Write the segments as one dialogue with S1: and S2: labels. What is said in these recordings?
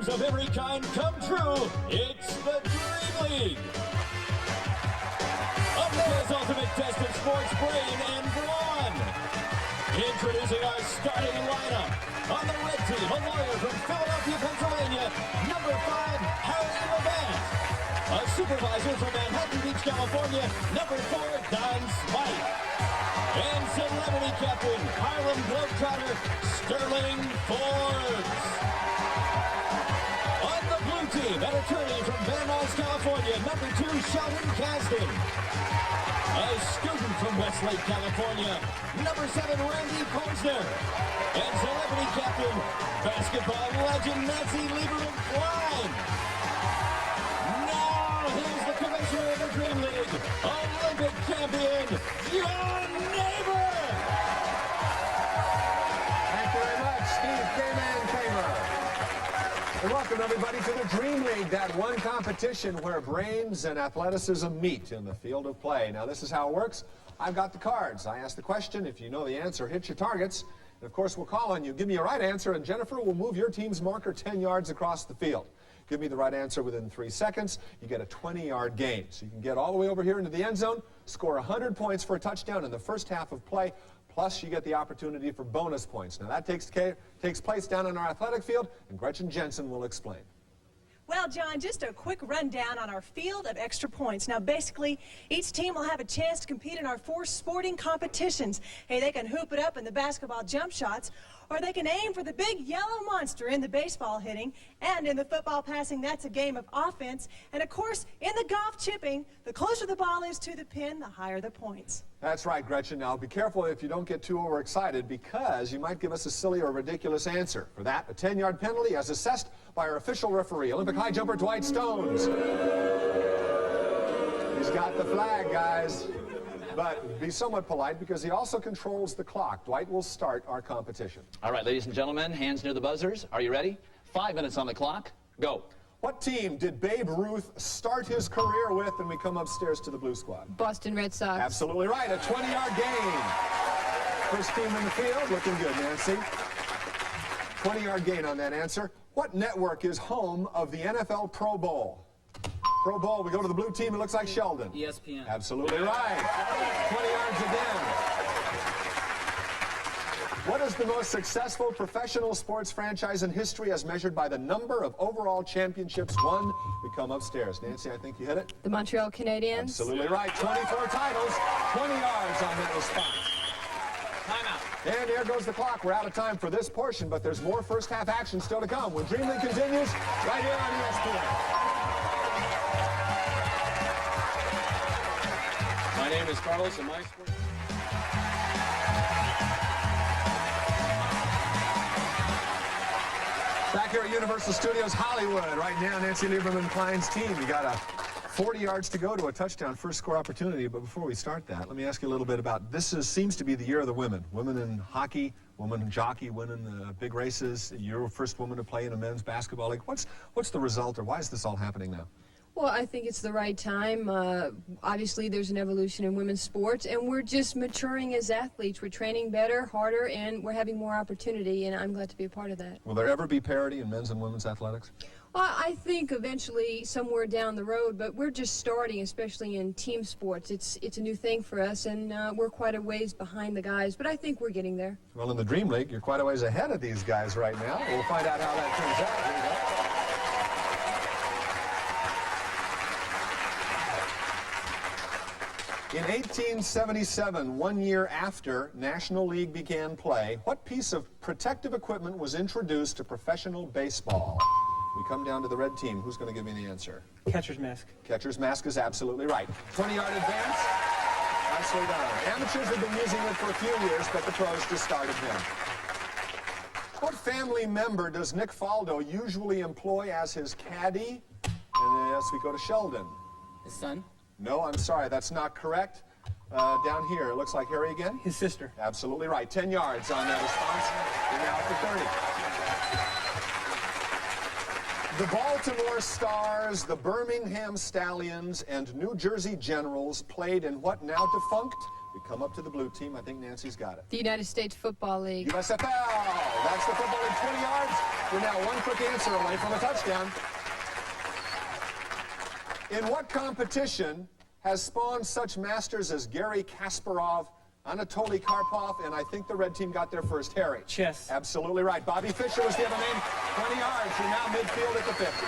S1: dreams of every kind come true. It's the Dream League. America's ultimate test of sports brain and brawn. Introducing our starting lineup. On the red team, a lawyer from Philadelphia, Pennsylvania, number 5, Harry Levant. A supervisor from Manhattan Beach, California, number 4, Don Smythe. And celebrity captain, Harlem Globetrotter, Sterling Forbes. On the blue team, an attorney from Van Nuys, California, number 2, Sheldon Kasdan. A student from Westlake, California, number 7, Randy Posner. And celebrity captain, basketball legend Nancy Lieberman-Klein. Now, here's the commissioner of the Dream League, Olympic champion, John Neighbor.
S2: Thank you very much, Steve K-Man Kramer. And welcome, everybody, to the Dream League, that one competition where brains and athleticism meet in the field of play. Now, this is how it works. I've got the cards. I ask the question. If you know the answer, hit your targets. And of course, we'll call on you. Give me a right answer, and Jennifer will move your team's marker 10 yards across the field. Give me the right answer within 3 seconds. You get a 20-yard gain. So you can get all the way over here into the end zone, score 100 points for a touchdown in the first half of play, plus you get the opportunity for bonus points. Now, that takes place down on our athletic field, and Gretchen Jensen will explain.
S3: Well, John, just a quick rundown on our field of extra points. Now, basically, each team will have a chance to compete in our 4 sporting competitions. Hey, they can hoop it up in the basketball jump shots, or they can aim for the big yellow monster in the baseball hitting, and in the football passing, that's a game of offense. And, of course, in the golf chipping, the closer the ball is to the pin, the higher the points.
S2: That's right, Gretchen. Now, be careful if you don't get too overexcited, because you might give us a silly or ridiculous answer. For that, a 10-yard penalty as assessed by our official referee, Olympic high jumper Dwight Stones. He's got the flag, guys. But be somewhat polite, because he also controls the clock. Dwight will start our competition.
S4: All right, ladies and gentlemen, hands near the buzzers. Are you ready? 5 minutes on the clock. Go.
S2: What team did Babe Ruth start his career with? And we come upstairs to the blue squad.
S5: Boston Red Sox.
S2: Absolutely right, a 20-yard gain. First team in the field, looking good, Nancy. 20-yard gain on that answer. What network is home of the NFL Pro Bowl? Pro Bowl, we go to the blue team, it looks like Sheldon.
S6: ESPN.
S2: Absolutely right. 20 yards again. What is the most successful professional sports franchise in history as measured by the number of overall championships won? We come upstairs. Nancy, I think you hit it.
S5: The Montreal Canadiens.
S2: Absolutely right. 24 titles, 20 yards on that response.
S6: Timeout.
S2: And there goes the clock. We're out of time for this portion, but there's more first half action still to come when Dream League continues right here on ESPN.
S6: My name is Carlos, and my sport.
S2: Back here at Universal Studios Hollywood, right now, Nancy Lieberman-Klein's team. We got 40 yards to go to a touchdown, first score opportunity. But before we start that, let me ask you a little bit about this. Seems to be the year of the women. Women in hockey, women in jockey, winning big races. You're the first woman to play in a men's basketball league. What's the result, or why is this all happening now?
S5: Well, I think it's the right time. Obviously, there's an evolution in women's sports, and we're just maturing as athletes. We're training better, harder, and we're having more opportunity, and I'm glad to be a part of that.
S2: Will there ever be parity in men's and women's athletics?
S5: Well, I think eventually somewhere down the road, but we're just starting, especially in team sports. It's a new thing for us, and we're quite a ways behind the guys, but I think we're getting there.
S2: Well, in the Dream League, you're quite a ways ahead of these guys right now. We'll find out how that turns out. Here you go. In 1877, 1 year after National League began play, what piece of protective equipment was introduced to professional baseball? We come down to the red team. Who's going to give me the answer?
S6: Catcher's mask.
S2: Catcher's mask is absolutely right. 20-yard advance. Nicely done. Amateurs have been using it for a few years, but the pros just started them. What family member does Nick Faldo usually employ as his caddy? And yes, we go to Sheldon.
S6: His son.
S2: No, I'm sorry, that's not correct. Down here, it looks like Harry again.
S6: His sister.
S2: Absolutely right. 10 yards on that response. You're now at the 30. The Baltimore Stars, the Birmingham Stallions, and New Jersey Generals played in what now defunct We come up to the blue team. I think Nancy's got it.
S5: The United States Football League.
S2: USFL. That's the Football League, 20 yards. You're now one quick answer away from a touchdown. In what competition has spawned such masters as Garry Kasparov, Anatoly Karpov, and I think the red team got there first, Harry?
S6: Chess.
S2: Absolutely right. Bobby Fischer was the other name. 20 yards. You're now midfield at the 50.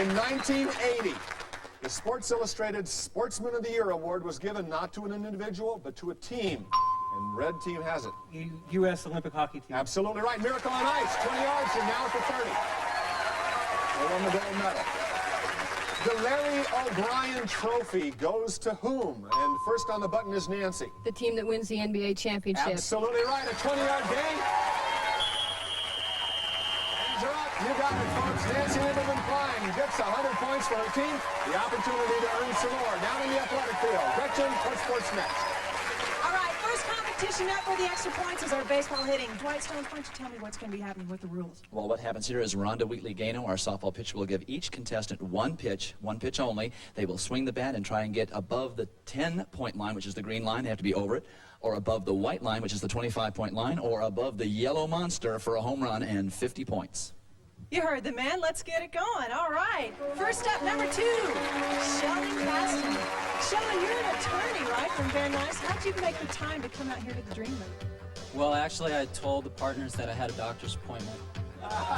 S2: In 1980, the Sports Illustrated Sportsman of the Year award was given not to an individual, but to a team. And red team has it.
S6: U.S. Olympic hockey team.
S2: Absolutely right. Miracle on Ice. 20 yards. You're now at the 30. They won the gold medal. The Larry O'Brien Trophy goes to whom? And first on the button is Nancy.
S5: The team that wins the NBA championship.
S2: Absolutely right. A 20-yard gain. Hands are up. You got it, folks. Nancy Lieberman-Klein gets 100 points for her team. The opportunity to earn some more. Down in the athletic field. Gretchen, what sports next?
S3: All right, first competition up for the extra points is our baseball hitting. Dwight Stone, why don't you tell me what's going to be happening with the rules?
S4: Well, what happens here is Rhonda Wheatley-Gano, our softball pitcher, will give each contestant one pitch only. They will swing the bat and try and get above the 10-point line, which is the green line. They have to be over it, or above the white line, which is the 25-point line, or above the yellow monster for a home run and 50 points.
S3: You heard the man. Let's get it going. All right. First up, number 2, Sheldon Caston. Sheldon, you're an attorney, right, from Van Nuys? How'd you make the time to come out here to the Dream League?
S7: Well, actually, I told the partners that I had a doctor's appointment.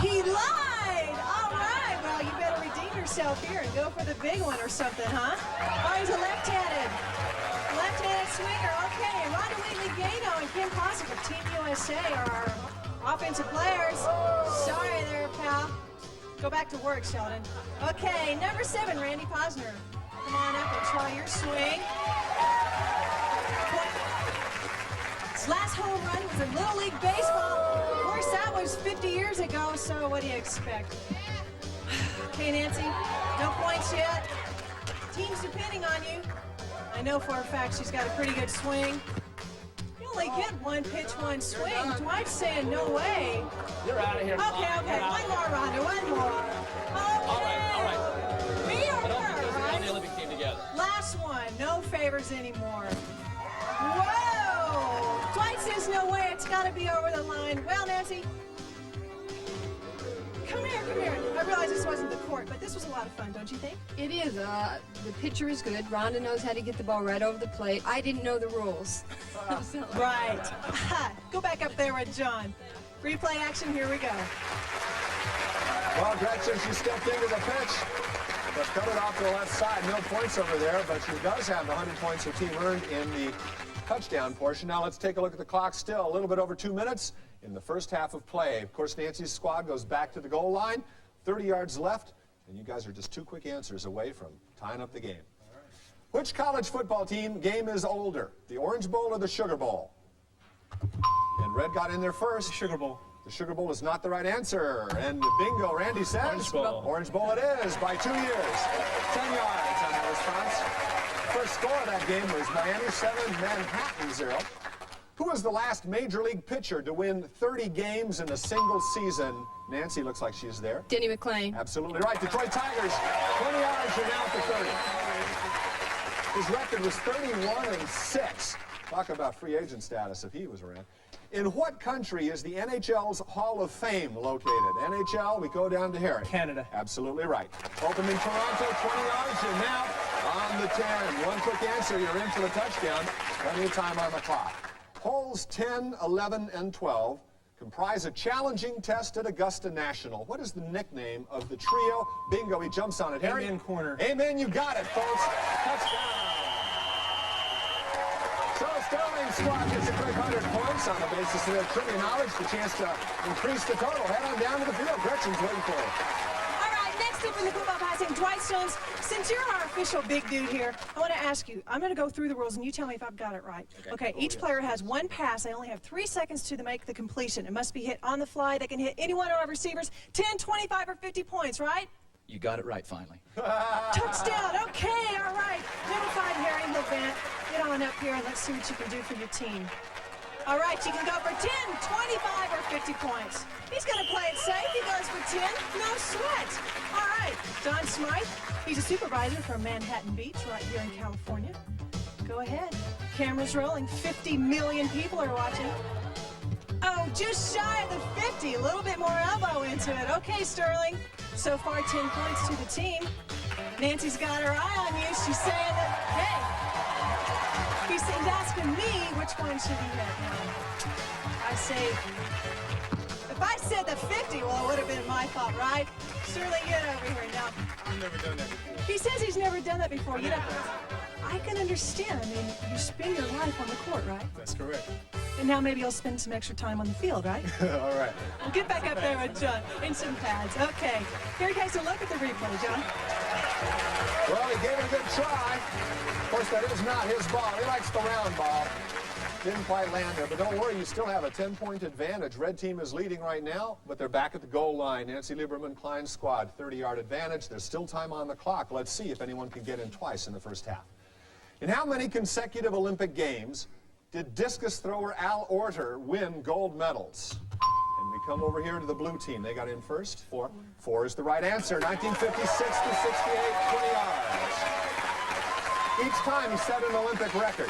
S3: He lied! All right. Well, you better redeem yourself here and go for the big one or something, huh? Oh, he's a left-handed. Left-handed swinger. Okay. And Rhonda Wheatley-Gano and Kim Possible of Team USA are our offensive players. Sorry there, pal. Go back to work, Sheldon. Okay, number 7, Randy Posner. Come on up and try your swing. His last home run was in Little League Baseball. Of course, that was 50 years ago, so what do you expect? Okay, Nancy, no points yet. Team's depending on you. I know for a fact she's got a pretty good swing. You only get one pitch, one swing. Dwight's saying no way.
S4: You're out of here.
S3: Okay, one more, Rhonda, one more. Okay.
S4: All right.
S3: Me or
S4: But
S3: her,
S4: we're on
S3: right?
S4: the Olympic team together.
S3: Last one, no favors anymore. Whoa! Dwight says no way, it's got to be over the line. Well, Nancy, come here. I realize this wasn't the court, but this was a lot of fun, don't you think?
S5: It is. The pitcher is good. Rhonda knows how to get the ball right over the plate. I didn't know the rules. So-
S3: Right. Go back up there with John. Replay action, here we go.
S2: Well, Gretchen, she stepped into the pitch, but cut it off to the left side. No points over there, but she does have the 100 points her team earned in the touchdown portion. Now let's take a look at the clock. Still a little bit over 2 minutes in the first half of play. Of course, Nancy's squad goes back to the goal line. 30 yards left, and you guys are just 2 quick answers away from tying up the game. Which college football team game is older, the Orange Bowl or the Sugar Bowl? And Red got in there first.
S6: Sugar Bowl.
S2: The Sugar Bowl is not the right answer. And bingo, Randy says.
S6: Orange Bowl.
S2: Orange Bowl it is by 2 years. 10 yards on that response. First score of that game was Miami 7, Manhattan 0. Who was the last Major League pitcher to win 30 games in a single season? Nancy looks like she's there.
S5: Denny McClain.
S2: Absolutely right. Detroit Tigers, 20 yards, you're now at the 30. His record was 31-6. Talk about free agent status if he was around. In what country is the NHL's Hall of Fame located? NHL, we go down to Harry.
S6: Canada.
S2: Absolutely right. Opened in Toronto, 20 yards, you're now on the 10. One quick answer, you're in for the touchdown. Plenty of time on the clock. Holes 10, 11, and 12 comprise a challenging test at Augusta National. What is the nickname of the trio? Bingo, he jumps on it. Harry?
S6: Amen corner.
S2: Amen, you got it, folks. Touchdown. So Sterling's squad gets a quick 100 points on the basis of their trivia knowledge, the chance to increase the total. Head on down to the field. Gretchen's waiting for you.
S3: All right, next up in the football passing, Dwight Stones, since you're our official big dude here, I want to ask you, I'm going to go through the rules and you tell me if I've got it right. Okay, each player has one pass. They only have 3 seconds to make the completion. It must be hit on the fly. They can hit any one of our receivers, 10, 25, or 50 points, right?
S4: You got it right, finally.
S3: Touchdown. Okay, all right. Number 5, Harry Levant. Get on up here and let's see what you can do for your team. All right, you can go for 10, 25, or 50 points. He's going to play it safe. He goes for 10. No sweat. All right, Don Smythe. He's a supervisor from Manhattan Beach right here in California. ahead. Camera's rolling. 50 million people are watching. Oh, just shy of the 50. A little bit more elbow into it. Okay, Sterling. So far, 10 points to the team. Nancy's got her eye on you. She's saying that, hey, he's asking me which one should he hit. I say, if I said the 50, well, it would have been my fault, right? Sterling, get over here now.
S6: I've never done that before.
S3: He says he's never done that before. You know, I can understand. I mean, you spend your life on the court, right?
S6: That's correct.
S3: And now maybe you'll spend some extra time on the field, right?
S6: All right.
S3: We'll get back up there with John in some pads. Okay. Here, guys, a look at the replay, John.
S2: Well, he gave it a good try. Of course, that is not his ball. He likes the round ball. Didn't quite land there, but don't worry, you still have a 10-point advantage. Red team is leading right now, but they're back at the goal line. Nancy Lieberman, Klein's squad, 30-yard advantage. There's still time on the clock. Let's see if anyone can get in twice in the first half. In how many consecutive Olympic Games did discus thrower Al Orter win gold medals? And we come over here to the blue team. They got in first. 4. 4 is the right answer. 1956 to 68, 20 yards. Each time he set an Olympic record.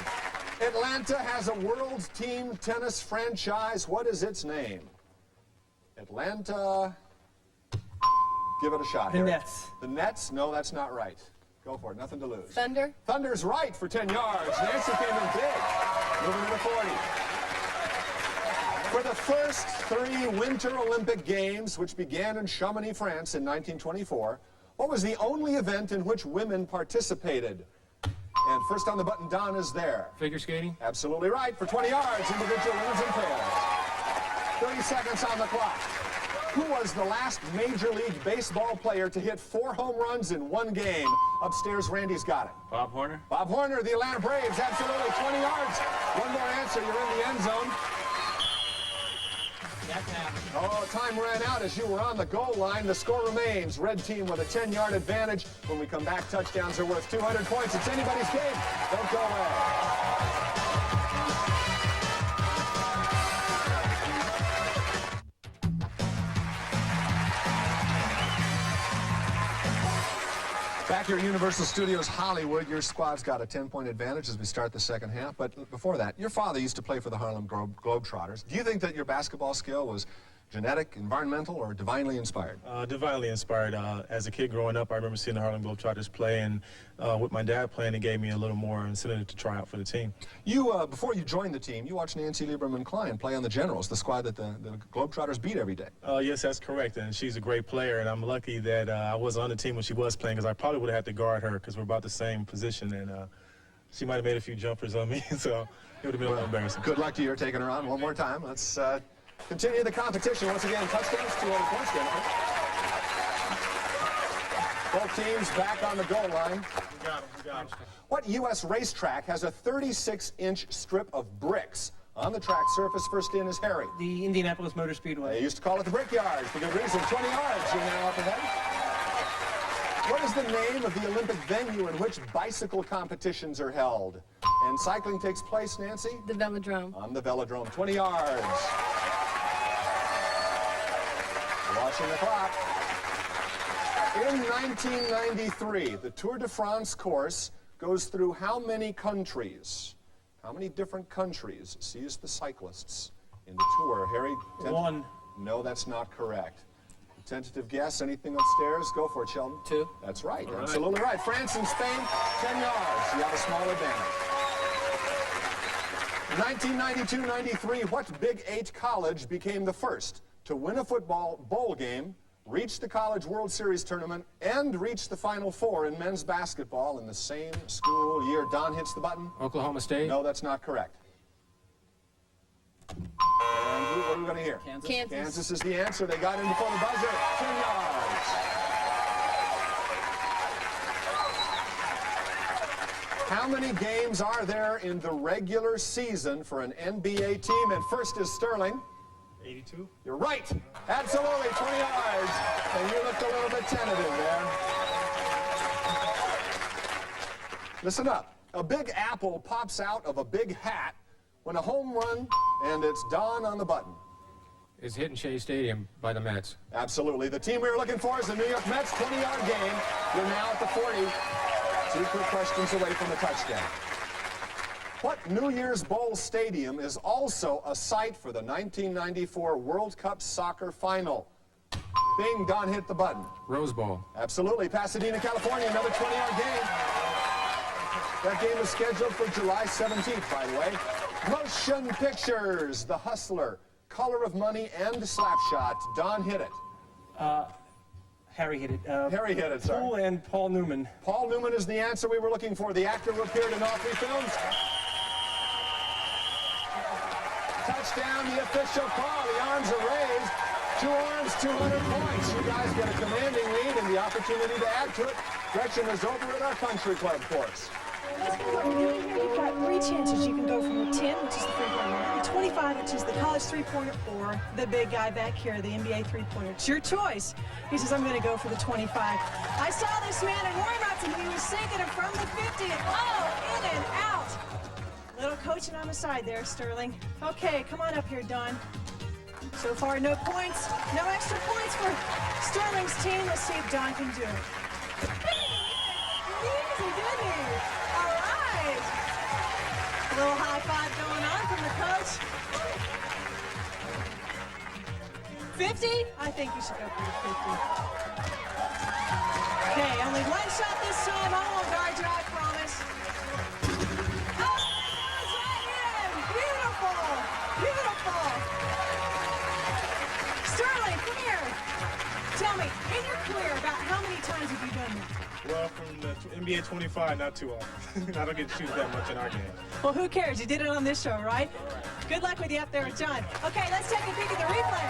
S2: Atlanta has a world team tennis franchise. What is its name? Atlanta. Give it a shot.
S6: The
S2: Harry.
S6: Nets.
S2: The Nets? No, that's not right. Go for it. Nothing to lose.
S5: Thunder?
S2: Thunder's right for 10 yards. Nancy came in big. Moving to the 40. For the first 3 Winter Olympic Games, which began in Chamonix, France in 1924, what was the only event in which women participated? And first on the button, Don is there.
S6: Figure skating?
S2: Absolutely right for 20 yards, individual wins and pairs. 30 seconds on the clock. Who was the last Major League Baseball player to hit 4 home runs in 1 game? Upstairs, Randy's got it.
S6: Bob Horner?
S2: Bob Horner, the Atlanta Braves, absolutely, 20 yards. One more answer, you're in the end zone. Oh, time ran out as you were on the goal line. The score remains. Red team with a 10-yard advantage. When we come back, touchdowns are worth 200 points. It's anybody's game. Don't go away. Back here at Universal Studios Hollywood, your squad's got a 10-point advantage as we start the second half. But before that, your father used to play for the Harlem Globetrotters. Do you think that your basketball skill was genetic, environmental, or divinely inspired?
S8: Divinely inspired. As a kid growing up, I remember seeing the Harlem Globetrotters play, and with my dad playing, it gave me a little more incentive to try out for the team.
S2: You, before you joined the team, you watched Nancy Lieberman Klein play on the Generals, the squad that the Globetrotters beat every day.
S8: Yes, that's correct, and she's a great player, and I'm lucky that I was on the team when she was playing, because I probably would have had to guard her, because we're about the same position, and she might have made a few jumpers on me, so it would have been a little embarrassing.
S2: Good luck to you. You're taking her on one more time. Let's continue the competition. Once again, touchdowns, 200 points, Jennifer. Both teams back on the goal line.
S8: We got him.
S2: What U.S. racetrack has a 36-inch strip of bricks on the track surface? First in is Harry.
S6: The Indianapolis Motor
S2: They
S6: Speedway.
S2: used to call it the Brickyard for good reason. 20 yards. You're now up ahead. What is the name of the Olympic venue in which bicycle competitions are held? And cycling takes place, Nancy?
S5: The Velodrome.
S2: On the Velodrome. 20 yards. Watching the clock. In 1993, the Tour de France course goes through how many countries? How many different countries sees the cyclists in the Tour? Harry?
S6: 1.
S2: No, that's not correct. Tentative guess, anything upstairs? Go for it, Sheldon.
S7: 2.
S2: That's right, absolutely right. France and Spain, 10 yards. You have a small advantage. 1992-93, what Big 8 college became the first to win a football bowl game, reach the College World Series tournament, and reach the Final Four in men's basketball in the same school year? Don hits the button.
S6: Oklahoma State.
S2: No, that's not correct. And what are we going to hear?
S7: Kansas.
S2: Kansas is the answer. They got in before the buzzer. 10 yards. How many games are there in the regular season for an NBA team? And first is Sterling.
S8: 82.
S2: You're right. Absolutely. 20 yards. And you looked a little bit tentative there. Listen up. A big apple pops out of a big hat when a home run, and it's Don on the button.
S9: Is hitting Shea Stadium by the Mets.
S2: Absolutely. The team we were looking for is the New York Mets. 20-yard game. You're now at the 40. 2 quick questions away from the touchdown. What New Year's Bowl stadium is also a site for the 1994 World Cup soccer final? Bing, Don hit the button.
S9: Rose Bowl.
S2: Absolutely. Pasadena, California, another 20-yard game. That game is scheduled for July 17th, by the way. Motion pictures, The Hustler, Color of Money, and Slapshot. Don hit it.
S6: Harry hit it.
S2: Harry hit it, sorry.
S6: Paul and Paul Newman.
S2: Paul Newman is the answer we were looking for. The actor who appeared in all three films. Touchdown, the official call. The arms are raised. 2 arms, 200 points. You guys get a commanding lead and the opportunity to add to it. Gretchen is over at our country club course.
S3: Let's go over here. You've got 3 chances. You can go from the 10, which is the three-pointer line, the 25, which is the college three-pointer, or the big guy back here, the NBA three-pointer. It's your choice. He says, I'm going to go for the 25. I saw this man in warm-ups, and he was sinking it from the 50. Oh, in and out. Little coaching on the side there, Sterling. Okay, come on up here, Don. So far, no points. No extra points for Sterling's team. Let's see if Don can do it. Easy, didn't he? All right. A little high five going on from the coach. 50? I think you should go for the 50. Okay, only one shot this time. I won't guard you, I promise. Oh, it's right in. Beautiful. Beautiful. Sterling, come here. Tell me, in your career, about how many times have you done that?
S8: Well, from the NBA 25, not too often. I don't get to shoot that much in our game.
S3: Well, who cares? You did it on this show, right? Good luck with you up there with John. Okay, let's take a peek at the replay.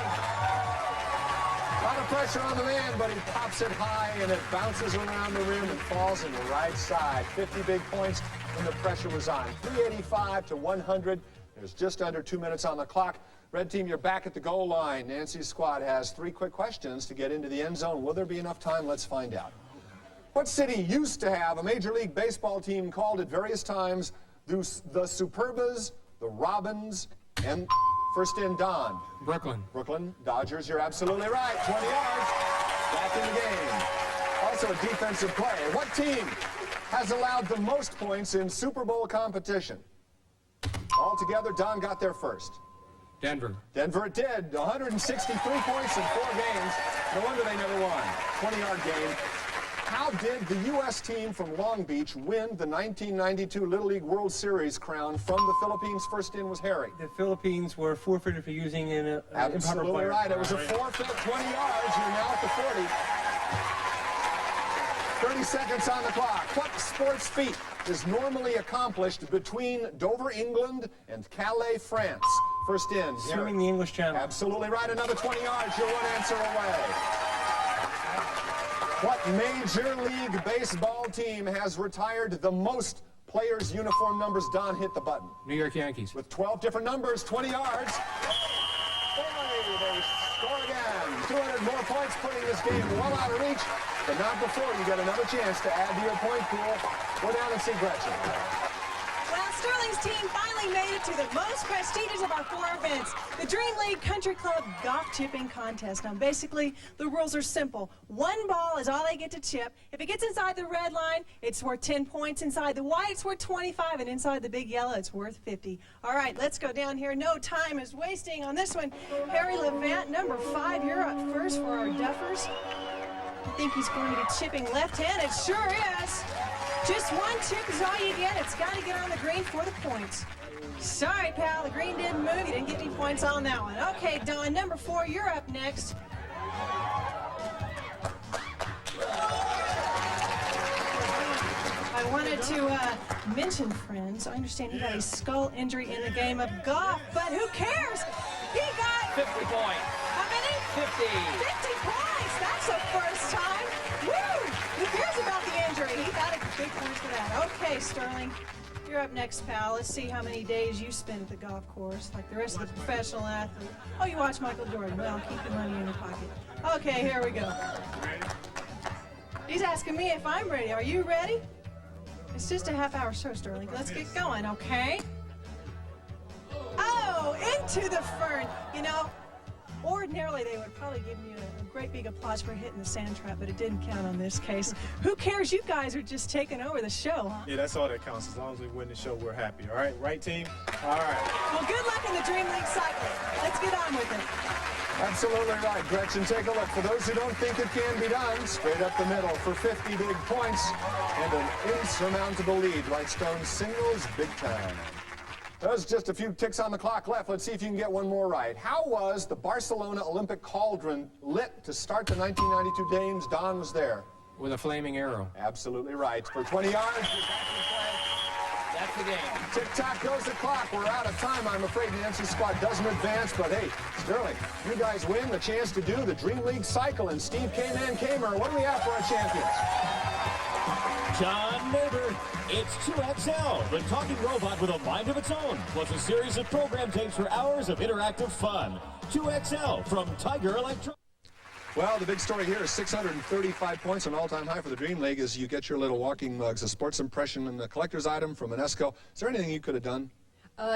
S2: A lot of pressure on the man, but he pops it high and it bounces around the rim and falls in the right side. 50 big points when the pressure was on. 385 to 100. There's just under 2 minutes on the clock. Red team, you're back at the goal line. Nancy's squad has 3 quick questions to get into the end zone. Will there be enough time? Let's find out. What city used to have a Major League Baseball team called at various times the Superbas, the Robins, and first in Don?
S9: Brooklyn.
S2: Brooklyn Dodgers, you're absolutely right. 20 yards, back in the game. Also a defensive play. What team has allowed the most points in Super Bowl competition? Altogether, Don got there first.
S9: Denver.
S2: Denver it did. 163 points in 4 games. No wonder they never won. 20-yard game. How did the U.S. team from Long Beach win the 1992 Little League World Series crown from the Philippines? First in was Harry.
S6: The Philippines were forfeited for using an improper
S2: Absolutely
S6: player.
S2: right. It was a forfeit, 20 yards. You're now at the 40. 30 seconds on the clock. What sports feat is normally accomplished between Dover, England, and Calais, France? First in, Harry.
S6: Swimming the English Channel.
S2: Absolutely right. Another 20 yards. You're 1 answer away. What Major League Baseball team has retired the most players' uniform numbers? Don hit the button.
S9: New York Yankees.
S2: With 12 different numbers, 20 yards. They score again. 200 more points, putting this game well out of reach. But not before you get another chance to add to your point pool. Go down and see Gretchen.
S3: Well, Sterling's team finally made it to the most prestigious of our 4 events, the Dream League Country Club Golf Chipping Contest. Now, basically, the rules are simple. 1 ball is all they get to chip. If it gets inside the red line, it's worth 10 points. Inside the white, it's worth 25. And inside the big yellow, it's worth 50. All right, let's go down here. No time is wasting on this one. Harry Levant, number 5, you're up first for our Duffers. I think he's going to be chipping left-handed. Sure is. Just 1 chip is all you get. It's got to get on the green for the points. Sorry, pal. The green didn't move. You didn't get any points on that one. Okay, Don, number 4, you're up next. I wanted to mention, friends, I understand he got a skull injury in the game of golf, but who cares? He got
S4: 50 points.
S3: how many?
S4: 50.
S3: 50 points. That's the first time. Woo! Who cares about the injury? He got a big points for that. Okay, Sterling, you're up next, pal. Let's see how many days you spend at the golf course, like the rest of the professional athlete. Oh, you watch Michael Jordan. Well, keep the money in your pocket. Okay, here we go. He's asking me if I'm ready. Are you ready? It's just a half-hour show, Sterling. Let's get going, okay? Oh, into the fern. You know, Ordinarily, they would probably give you a great big applause for hitting the sand trap, but it didn't count on this case. Who cares? You guys are just taking over the show, huh?
S8: Yeah, that's all that counts. As long as we win the show, we're happy. All right? Right, team? All right.
S3: Well, good luck in the Dream League cycle. Let's get on with it.
S2: Absolutely right, Gretchen. Take a look. For those who don't think it can be done, straight up the middle for 50 big points and an insurmountable lead. Whitestone singles big time. There's just a few ticks on the clock left. Let's see if you can get one more right. How was the Barcelona Olympic cauldron lit to start the 1992 Games? Don was there.
S9: With a flaming arrow.
S2: Absolutely right. For 20 yards.
S4: That's the game.
S2: Tick-tock goes the clock. We're out of time. I'm afraid Nancy's squad doesn't advance, but hey, Sterling, you guys win the chance to do the Dream League cycle. And Steve K-Man Kamer, what do we have for our champions?
S1: John Neighbor, it's 2XL, the talking robot with a mind of its own, plus a series of program tapes for hours of interactive fun. 2XL from Tiger Electronics.
S2: Well, the big story here is 635 points, an all-time high for the Dream League, as you get your little walking mugs, a sports impression and a collector's item from Enesco. Is there anything you could have done?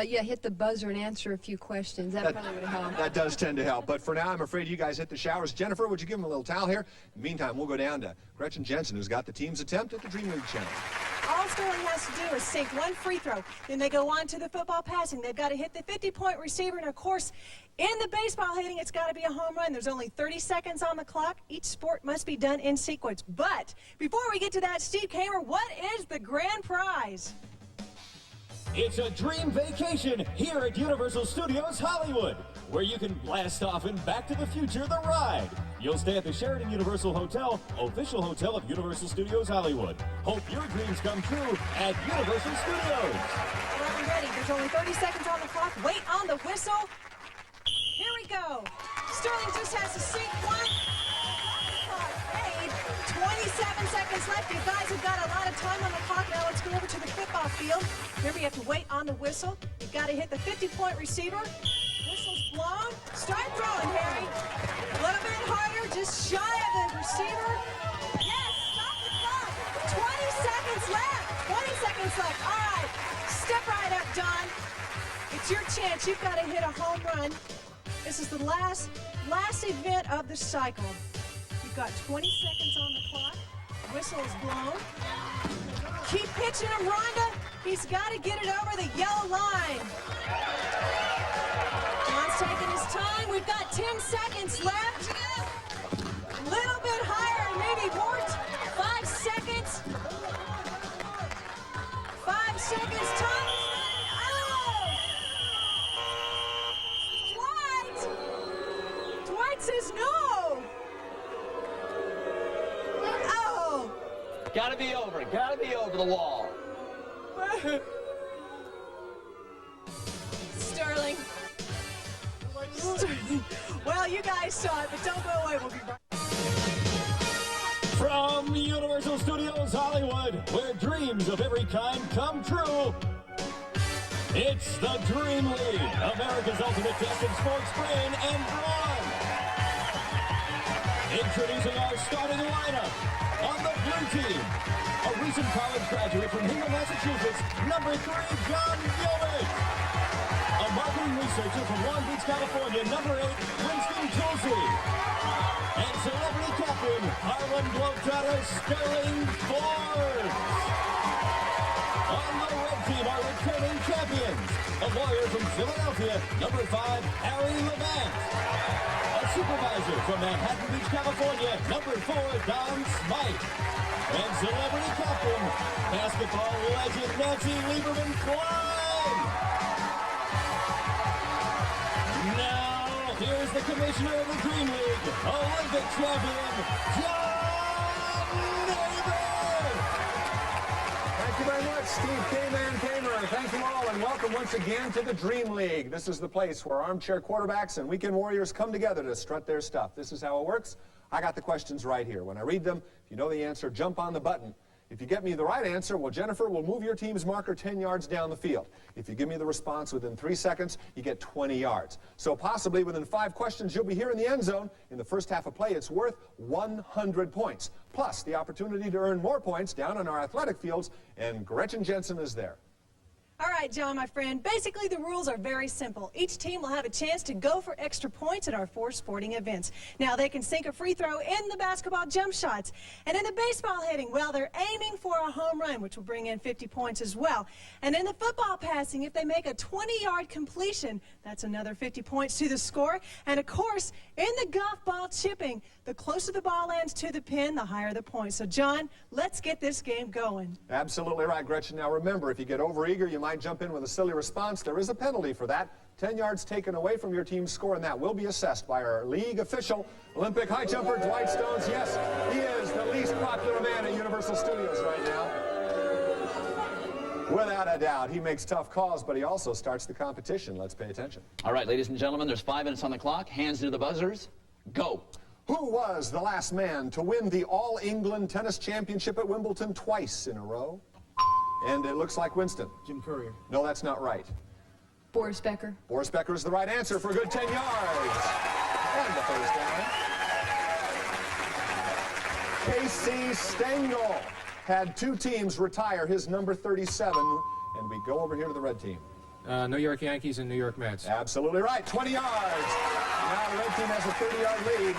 S5: Yeah, hit the buzzer and answer a few questions. That probably would have helped.
S2: That does tend to help. But for now, I'm afraid you guys hit the showers. Jennifer, would you give him a little towel here? In the meantime, we'll go down to Gretchen Jensen, who's got the team's attempt at the Dream League challenge.
S3: All Sterling has to do is sink one free throw. Then they go on to the football passing. They've got to hit the 50-point receiver. And, of course, in the baseball hitting, it's got to be a home run. There's only 30 seconds on the clock. Each sport must be done in sequence. But before we get to that, Steve Kamer, what is the grand prize?
S1: It's a dream vacation here at Universal Studios Hollywood, where you can blast off in Back to the Future, the ride. You'll stay at the Sheraton Universal Hotel, official hotel of Universal Studios Hollywood. Hope your dreams come true at Universal Studios.
S3: Well, I'm ready. There's only 30 seconds on the clock. Wait on the whistle. Here we go. Sterling just has to sink one. Made. 27 seconds left. You guys have got a lot of time on the clock. Now let's go over to the football field. Here we have to wait on the whistle. You've got to hit the 50-point receiver. Whistle's blown. Start throwing, Harry. A little bit harder, just shy of the receiver. Yes, stop the clock. 20 seconds left. 20 seconds left. All right, step right up, Don. It's your chance. You've got to hit a home run. This is the last event of the cycle. You've got 20 seconds on the clock. Whistle is blown. Keep pitching him, Rhonda. He's got to get it over the yellow line. John's taking his time. We've got 10 seconds left. A little bit higher, maybe more. 5 seconds. 5 seconds. Time. Oh! Dwight says no. Oh.
S4: Gotta be over the wall.
S3: Sterling. Well, you guys saw it, but don't go away. We'll be right back.
S1: From Universal Studios Hollywood, where dreams of every kind come true, it's the Dream League, America's ultimate test of sports brain and brawn. Introducing our starting lineup. On the blue team, a recent college graduate from Hingham, Massachusetts, number 3, John Gilbert. A marketing researcher from Long Beach, California, number 8, Winston Tulsi. And celebrity captain, Harlem Globetrotter, Sterling Forbes. On the red team are returning champions, a lawyer from Philadelphia, number 5, Harry Levant. A supervisor from Manhattan Beach, California, number 4, Don Smite. And celebrity captain, basketball legend Nancy Lieberman-Klein. Now, here's the commissioner of the Dream League, Olympic champion, John Neighbor.
S2: Thank you very much, Steve K-Man Kamer. Thank you all, and welcome once again to the Dream League. This is the place where armchair quarterbacks and weekend warriors come together to strut their stuff. This is how it works. I got the questions right here. When I read them, if you know the answer, jump on the button. If you get me the right answer, well, Jennifer will move your team's marker 10 yards down the field. If you give me the response within 3 seconds, you get 20 yards. So possibly within 5 questions, you'll be here in the end zone. In the first half of play, it's worth 100 points. Plus, the opportunity to earn more points down on our athletic fields, and Gretchen Jensen is there.
S3: All right. right, John, my friend. Basically, the rules are very simple. Each team will have a chance to go for extra points at our 4 sporting events. Now, they can sink a free throw in the basketball jump shots. And in the baseball hitting, well, they're aiming for a home run, which will bring in 50 points as well. And in the football passing, if they make a 20-yard completion, that's another 50 points to the score. And, of course, in the golf ball chipping, the closer the ball lands to the pin, the higher the points. So, John, let's get this game going.
S2: Absolutely right, Gretchen. Now, remember, if you get overeager, you might jump in with a silly response. There is a penalty for that. 10 yards taken away from your team's score, and that will be assessed by our league official, Olympic high jumper Dwight Stones. Yes, he is the least popular man at Universal Studios right now. Without a doubt, he makes tough calls, but he also starts the competition. Let's pay attention.
S4: All right, ladies and gentlemen, there's 5 minutes on the clock. Hands into the buzzers. Go.
S2: Who was the last man to win the All-England Tennis Championship at Wimbledon twice in a row? And it looks like Winston.
S6: Jim Courier.
S2: No, that's not right.
S5: Boris Becker.
S2: Boris Becker is the right answer for a good 10 yards. And the first down. Casey Stengel had 2 teams retire his number 37, and we go over here to the red team.
S9: New York Yankees and New York Mets.
S2: Absolutely right, 20 yards. Now the red team has a 30-yard lead.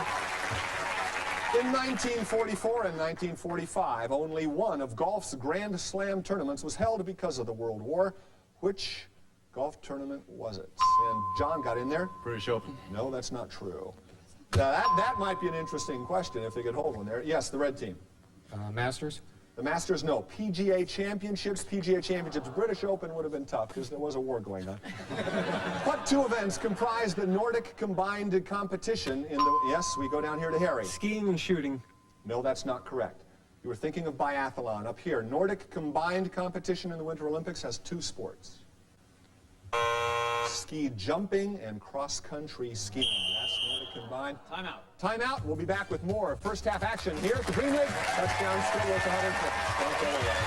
S2: In 1944 and 1945, only one of golf's Grand Slam tournaments was held because of the World War. Which golf tournament was it? And John got in there.
S9: British Open.
S2: No, that's not true. Now, that might be an interesting question if they could hold one there. Yes, the red team.
S9: Masters.
S2: The Masters, no. PGA Championships, British Open would have been tough because there was a war going on. What 2 events comprise the Nordic combined competition in the... Yes, we go down here to Harry.
S6: Skiing and shooting.
S2: No, that's not correct. You were thinking of biathlon. Up here, Nordic combined competition in the Winter Olympics has 2 sports. Ski jumping and cross-country skiing. Yes, Nordic combined.
S7: Timeout.
S2: Timeout. We'll be back with more first half action here at the Green League. Touchdown still worth 100 points. Don't go away.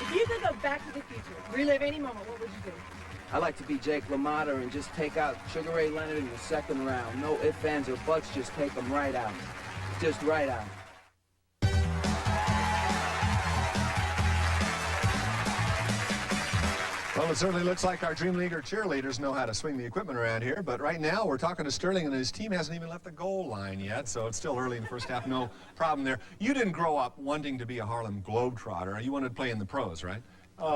S3: If you could go back to the future, relive any moment, what would you do?
S10: I like to be Jake LaMotta and just take out Sugar Ray Leonard in the 2nd round. No ifs, ands, or buts, just take them right out. Just right out.
S2: Well, it certainly looks like our Dream Leaguer cheerleaders know how to swing the equipment around here, but right now we're talking to Sterling, and his team hasn't even left the goal line yet, so it's still early in the first half. No problem there. You didn't grow up wanting to be a Harlem Globetrotter. You wanted to play in the pros, right?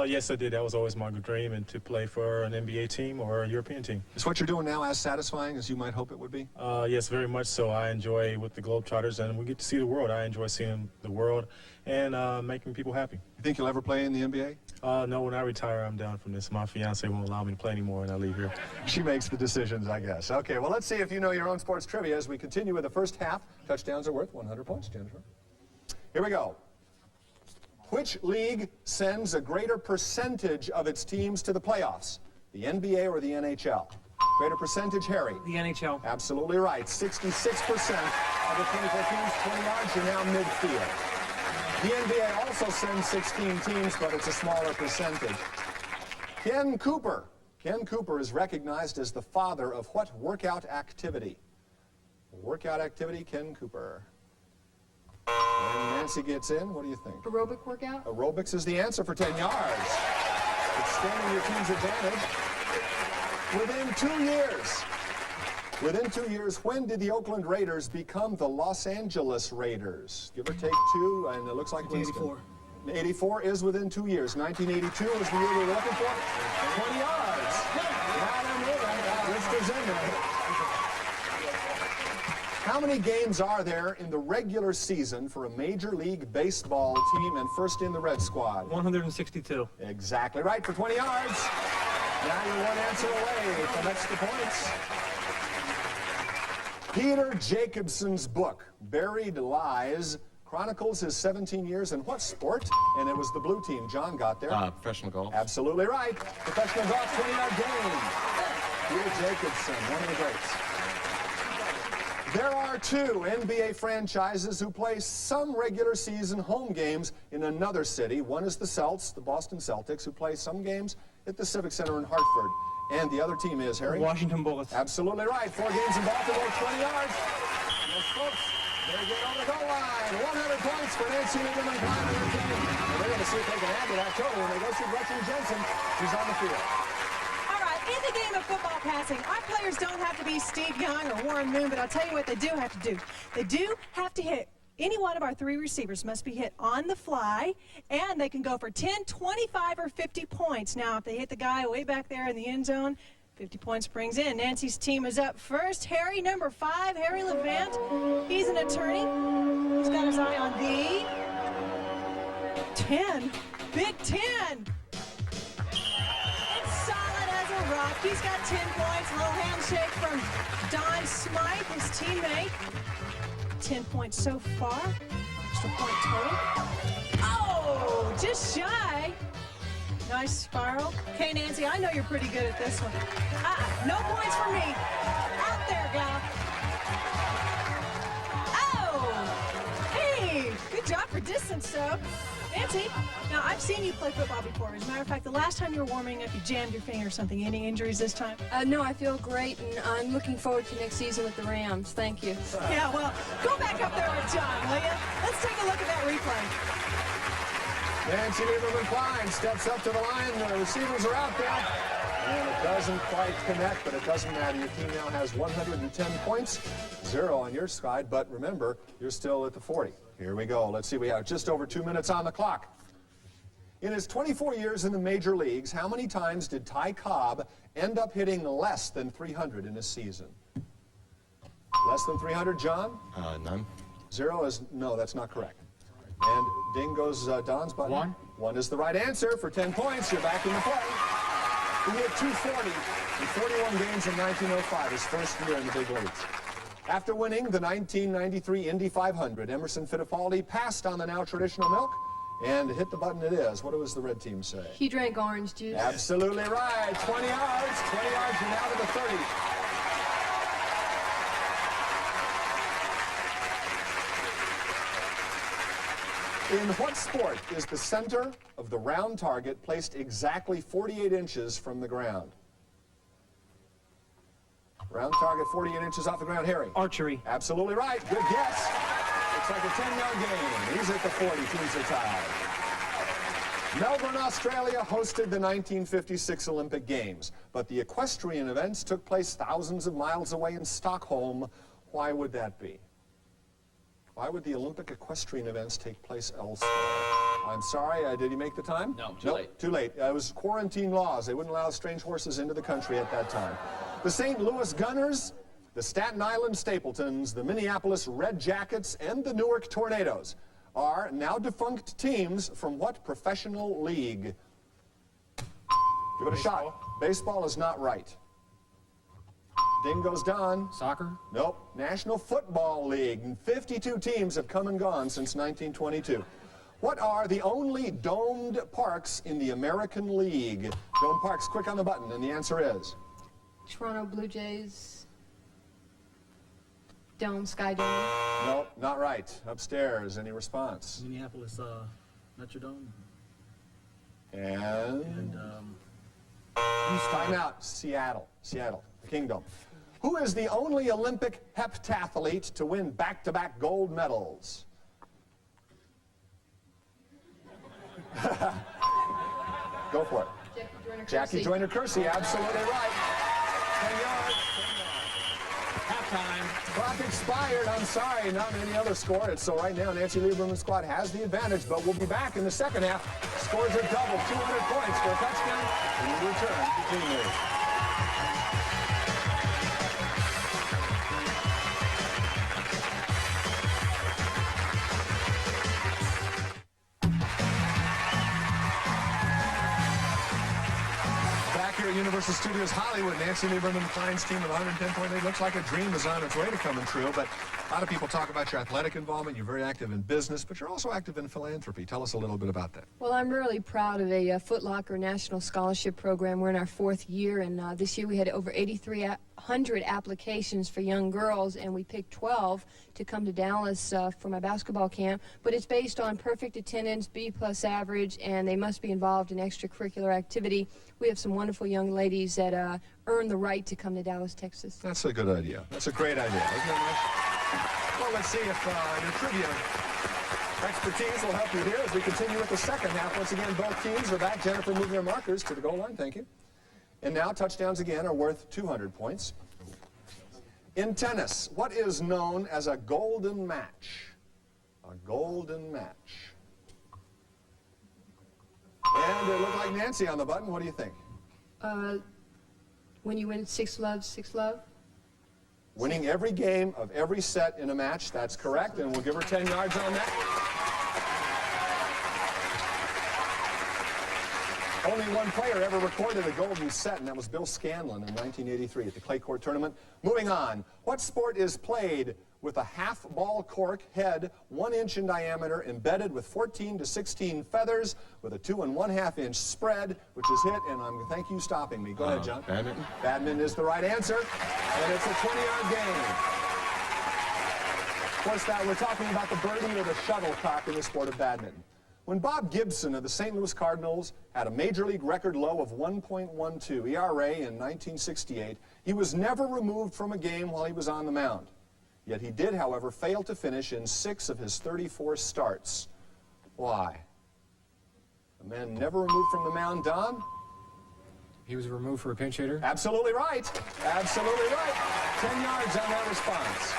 S8: Yes, I did. That was always my dream, and to play for an NBA team or a European team.
S2: Is what you're doing now as satisfying as you might hope it would be?
S8: Yes, very much so. I enjoy with the Globetrotters, and we get to see the world. I enjoy seeing the world and making people happy.
S2: You think you'll ever play in the NBA?
S8: No, when I retire, I'm done from this. My fiance won't allow me to play anymore, and I leave here.
S2: She makes the decisions, I guess. Okay, well, let's see if you know your own sports trivia as we continue with the first half. Touchdowns are worth 100 points, Jennifer. Here we go. Which league sends a greater percentage of its teams to the playoffs? The NBA or the NHL? Greater percentage, Harry?
S6: The NHL.
S2: Absolutely right. 66% of the 24 teams, 20 yards, you're now midfield. The NBA also sends 16 teams, but it's a smaller percentage. Ken Cooper. Ken Cooper is recognized as the father of what workout activity? Workout activity, Ken Cooper. And Nancy gets in. What do you think?
S5: Aerobic workout?
S2: Aerobics is the answer for 10 yards. Extending your team's advantage. Within 2 years, when did the Oakland Raiders become the Los Angeles Raiders? Give or take 2, and it looks like
S6: 1984.
S2: 84 is within 2 years. 1982 is the year we were looking for. 20 yards. Winston's in there. How many games are there in the regular season for a Major League Baseball team and first in the Red Squad?
S6: 162.
S2: Exactly right for 20 yards. Now you're 1 answer away from extra points. Peter Jacobson's book, Buried Lies, chronicles his 17 years in what sport? And it was the blue team. John got there.
S9: Professional golf.
S2: Absolutely right. Professional golf, 20-yard game. Peter Jacobson, one of the greats. There are 2 NBA franchises who play some regular season home games in another city. One is the Celts, the Boston Celtics, who play some games at the Civic Center in Hartford. And the other team is, Harry?
S6: Washington Bullets.
S2: Absolutely right. 4 games in Baltimore, 20 yards. Yes, folks. They get on the goal line. 100 points for Nancy Lieberman Klein and her team. And they're going to see if they can add to that total when they go see Gretchen Jensen. She's on the field.
S3: All right, in the game of football passing, our players don't have to be Steve Young or Warren Moon, but I'll tell you what they do have to do. They do have to hit. Any one of our 3 receivers must be hit on the fly, and they can go for 10, 25, or 50 points. Now, if they hit the guy way back there in the end zone, 50 points brings in. Nancy's team is up first. Harry, number 5, Harry Levant. He's an attorney. He's got his eye on the 10. Big 10. It's solid as a rock. He's got 10 points. A little handshake from Don Smythe, his teammate. 10 points so far. Extra point total. Oh, just shy. Nice spiral. Okay, Nancy, I know you're pretty good at this one. No points for me. Out there, gal. Oh! Hey! Good job for distance, so. Nancy, now I've seen you play football before. As a matter of fact, the last time you were warming up, you jammed your finger or something. Any injuries this time?
S5: No, I feel great, and I'm looking forward to next season with the Rams. Thank you.
S3: Yeah, well, go back up there with John, will you? Let's take a look at that replay.
S2: Nancy Lieberman Klein steps up to the line. The receivers are out there. And it doesn't quite connect, but it doesn't matter. Your team now has 110 points, 0 on your side. But remember, you're still at the 40. Here we go. Let's see. We have just over 2 minutes on the clock. In his 24 years in the major leagues, how many times did Ty Cobb end up hitting less than 300 in a season? Less than 300, John?
S11: None.
S2: 0 is, no, that's not correct. And ding goes Don's button.
S9: 1.
S2: 1 is the right answer for 10 points. You're back in the play. He hit 240 in 41 games in 1905, his first year in the big leagues. After winning the 1993 Indy 500, Emerson Fittipaldi passed on the now traditional milk and hit the button it is. What does the red team say?
S5: He drank orange juice.
S2: Absolutely right. 20 yards. 20 yards, you're now to the 30. In what sport is the center of the round target placed exactly 48 inches from the ground? Round target 48 inches off the ground. Harry?
S6: Archery.
S2: Absolutely right. Good guess. Looks like a 10-yard game. He's at the 40. Teams are tied. Melbourne, Australia hosted the 1956 Olympic Games, but the equestrian events took place thousands of miles away in Stockholm. Why would that be? Why would the Olympic equestrian events take place elsewhere? I'm sorry, did he make the time?
S4: No, too late.
S2: Too late. It was quarantine laws. They wouldn't allow strange horses into the country at that time. The St. Louis Gunners, the Staten Island Stapletons, the Minneapolis Red Jackets, and the Newark Tornadoes are now defunct teams from what professional league? Give it a shot. Baseball is not right. Ding goes Don.
S9: Soccer?
S2: Nope. National Football League. 52 teams have come and gone since 1922. What are the only domed parks in the American League? Dome parks, quick on the button, and the answer is?
S5: Toronto Blue Jays. Dome, Sky Dome.
S2: Nope, not right. Upstairs, any response?
S7: Minneapolis, Metrodome.
S2: And time out. Seattle, Kingdom. Who is the only Olympic heptathlete to win back-to-back gold medals? Go for it. Jackie Joyner-Kersee, absolutely right. 10 yards.
S6: Halftime.
S2: Clock expired. I'm sorry, not any other score. So right now, Nancy Lieberman's squad has the advantage, but we'll be back in the second half. Scores are double, 200 points for a touchdown, and we return to Team League. Here at Universal Studios Hollywood, Nancy Lieberman Klein's team with 110 lead. Looks like a dream is on its way to coming true, but a lot of people talk about your athletic involvement. You're very active in business, but you're also active in philanthropy. Tell us a little bit about that.
S5: Well, I'm really proud of a Foot Locker National Scholarship Program. We're in our 4th year, and this year we had over 8,300 applications for young girls, and we picked 12 to come to Dallas for my basketball camp. But it's based on perfect attendance, B+ average, and they must be involved in extracurricular activity. We have some wonderful young ladies that earn the right to come to Dallas, Texas.
S2: That's a good idea. That's a great idea. Isn't that nice? Well, let's see if your trivia expertise will help you here as we continue with the second half. Once again, both teams are back. Jennifer moving their markers to the goal line. Thank you. And now touchdowns again are worth 200 points. In tennis, what is known as a golden match? A golden match. And it looked like Nancy on the button. What do you think?
S5: When you win 6-love, 6-love.
S2: Winning every game of every set in a match. That's correct. And we'll give her 10 yards on that. Only one player ever recorded a golden set, and that was Bill Scanlon in 1983 at the Clay Court Tournament. Moving on. What sport is played with a half-ball cork head 1 inch in diameter embedded with 14 to 16 feathers with a 2 1/2 inch spread, which is hit, and thank you stopping me. Go ahead, John.
S8: Badminton.
S2: Badminton is the right answer, and it's a 20-yard game. Of course, that we're talking about the birdie or the shuttlecock in the sport of badminton. When Bob Gibson of the St. Louis Cardinals had a major league record low of 1.12 ERA in 1968, he was never removed from a game while he was on the mound. Yet he did, however, fail to finish in 6 of his 34 starts. Why? A man never removed from the mound, Don?
S9: He was removed for a pinch hitter.
S2: Absolutely right. Absolutely right. 10 yards on that response.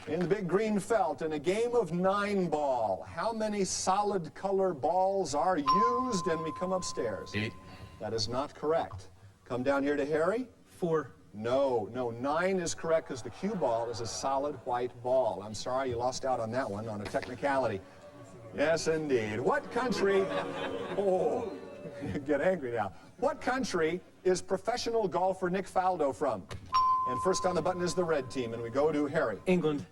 S2: In the big green felt, in a game of 9-ball, how many solid color balls are used? And we come upstairs.
S8: 8.
S2: That is not correct. Come down here to Harry.
S6: 4.
S2: No, 9 is correct because the cue ball is a solid white ball. I'm sorry you lost out on that one on a technicality. Yes, indeed. What country, oh, you get angry now. What country is professional golfer Nick Faldo from? And first on the button is the red team, and we go to Harry.
S6: England.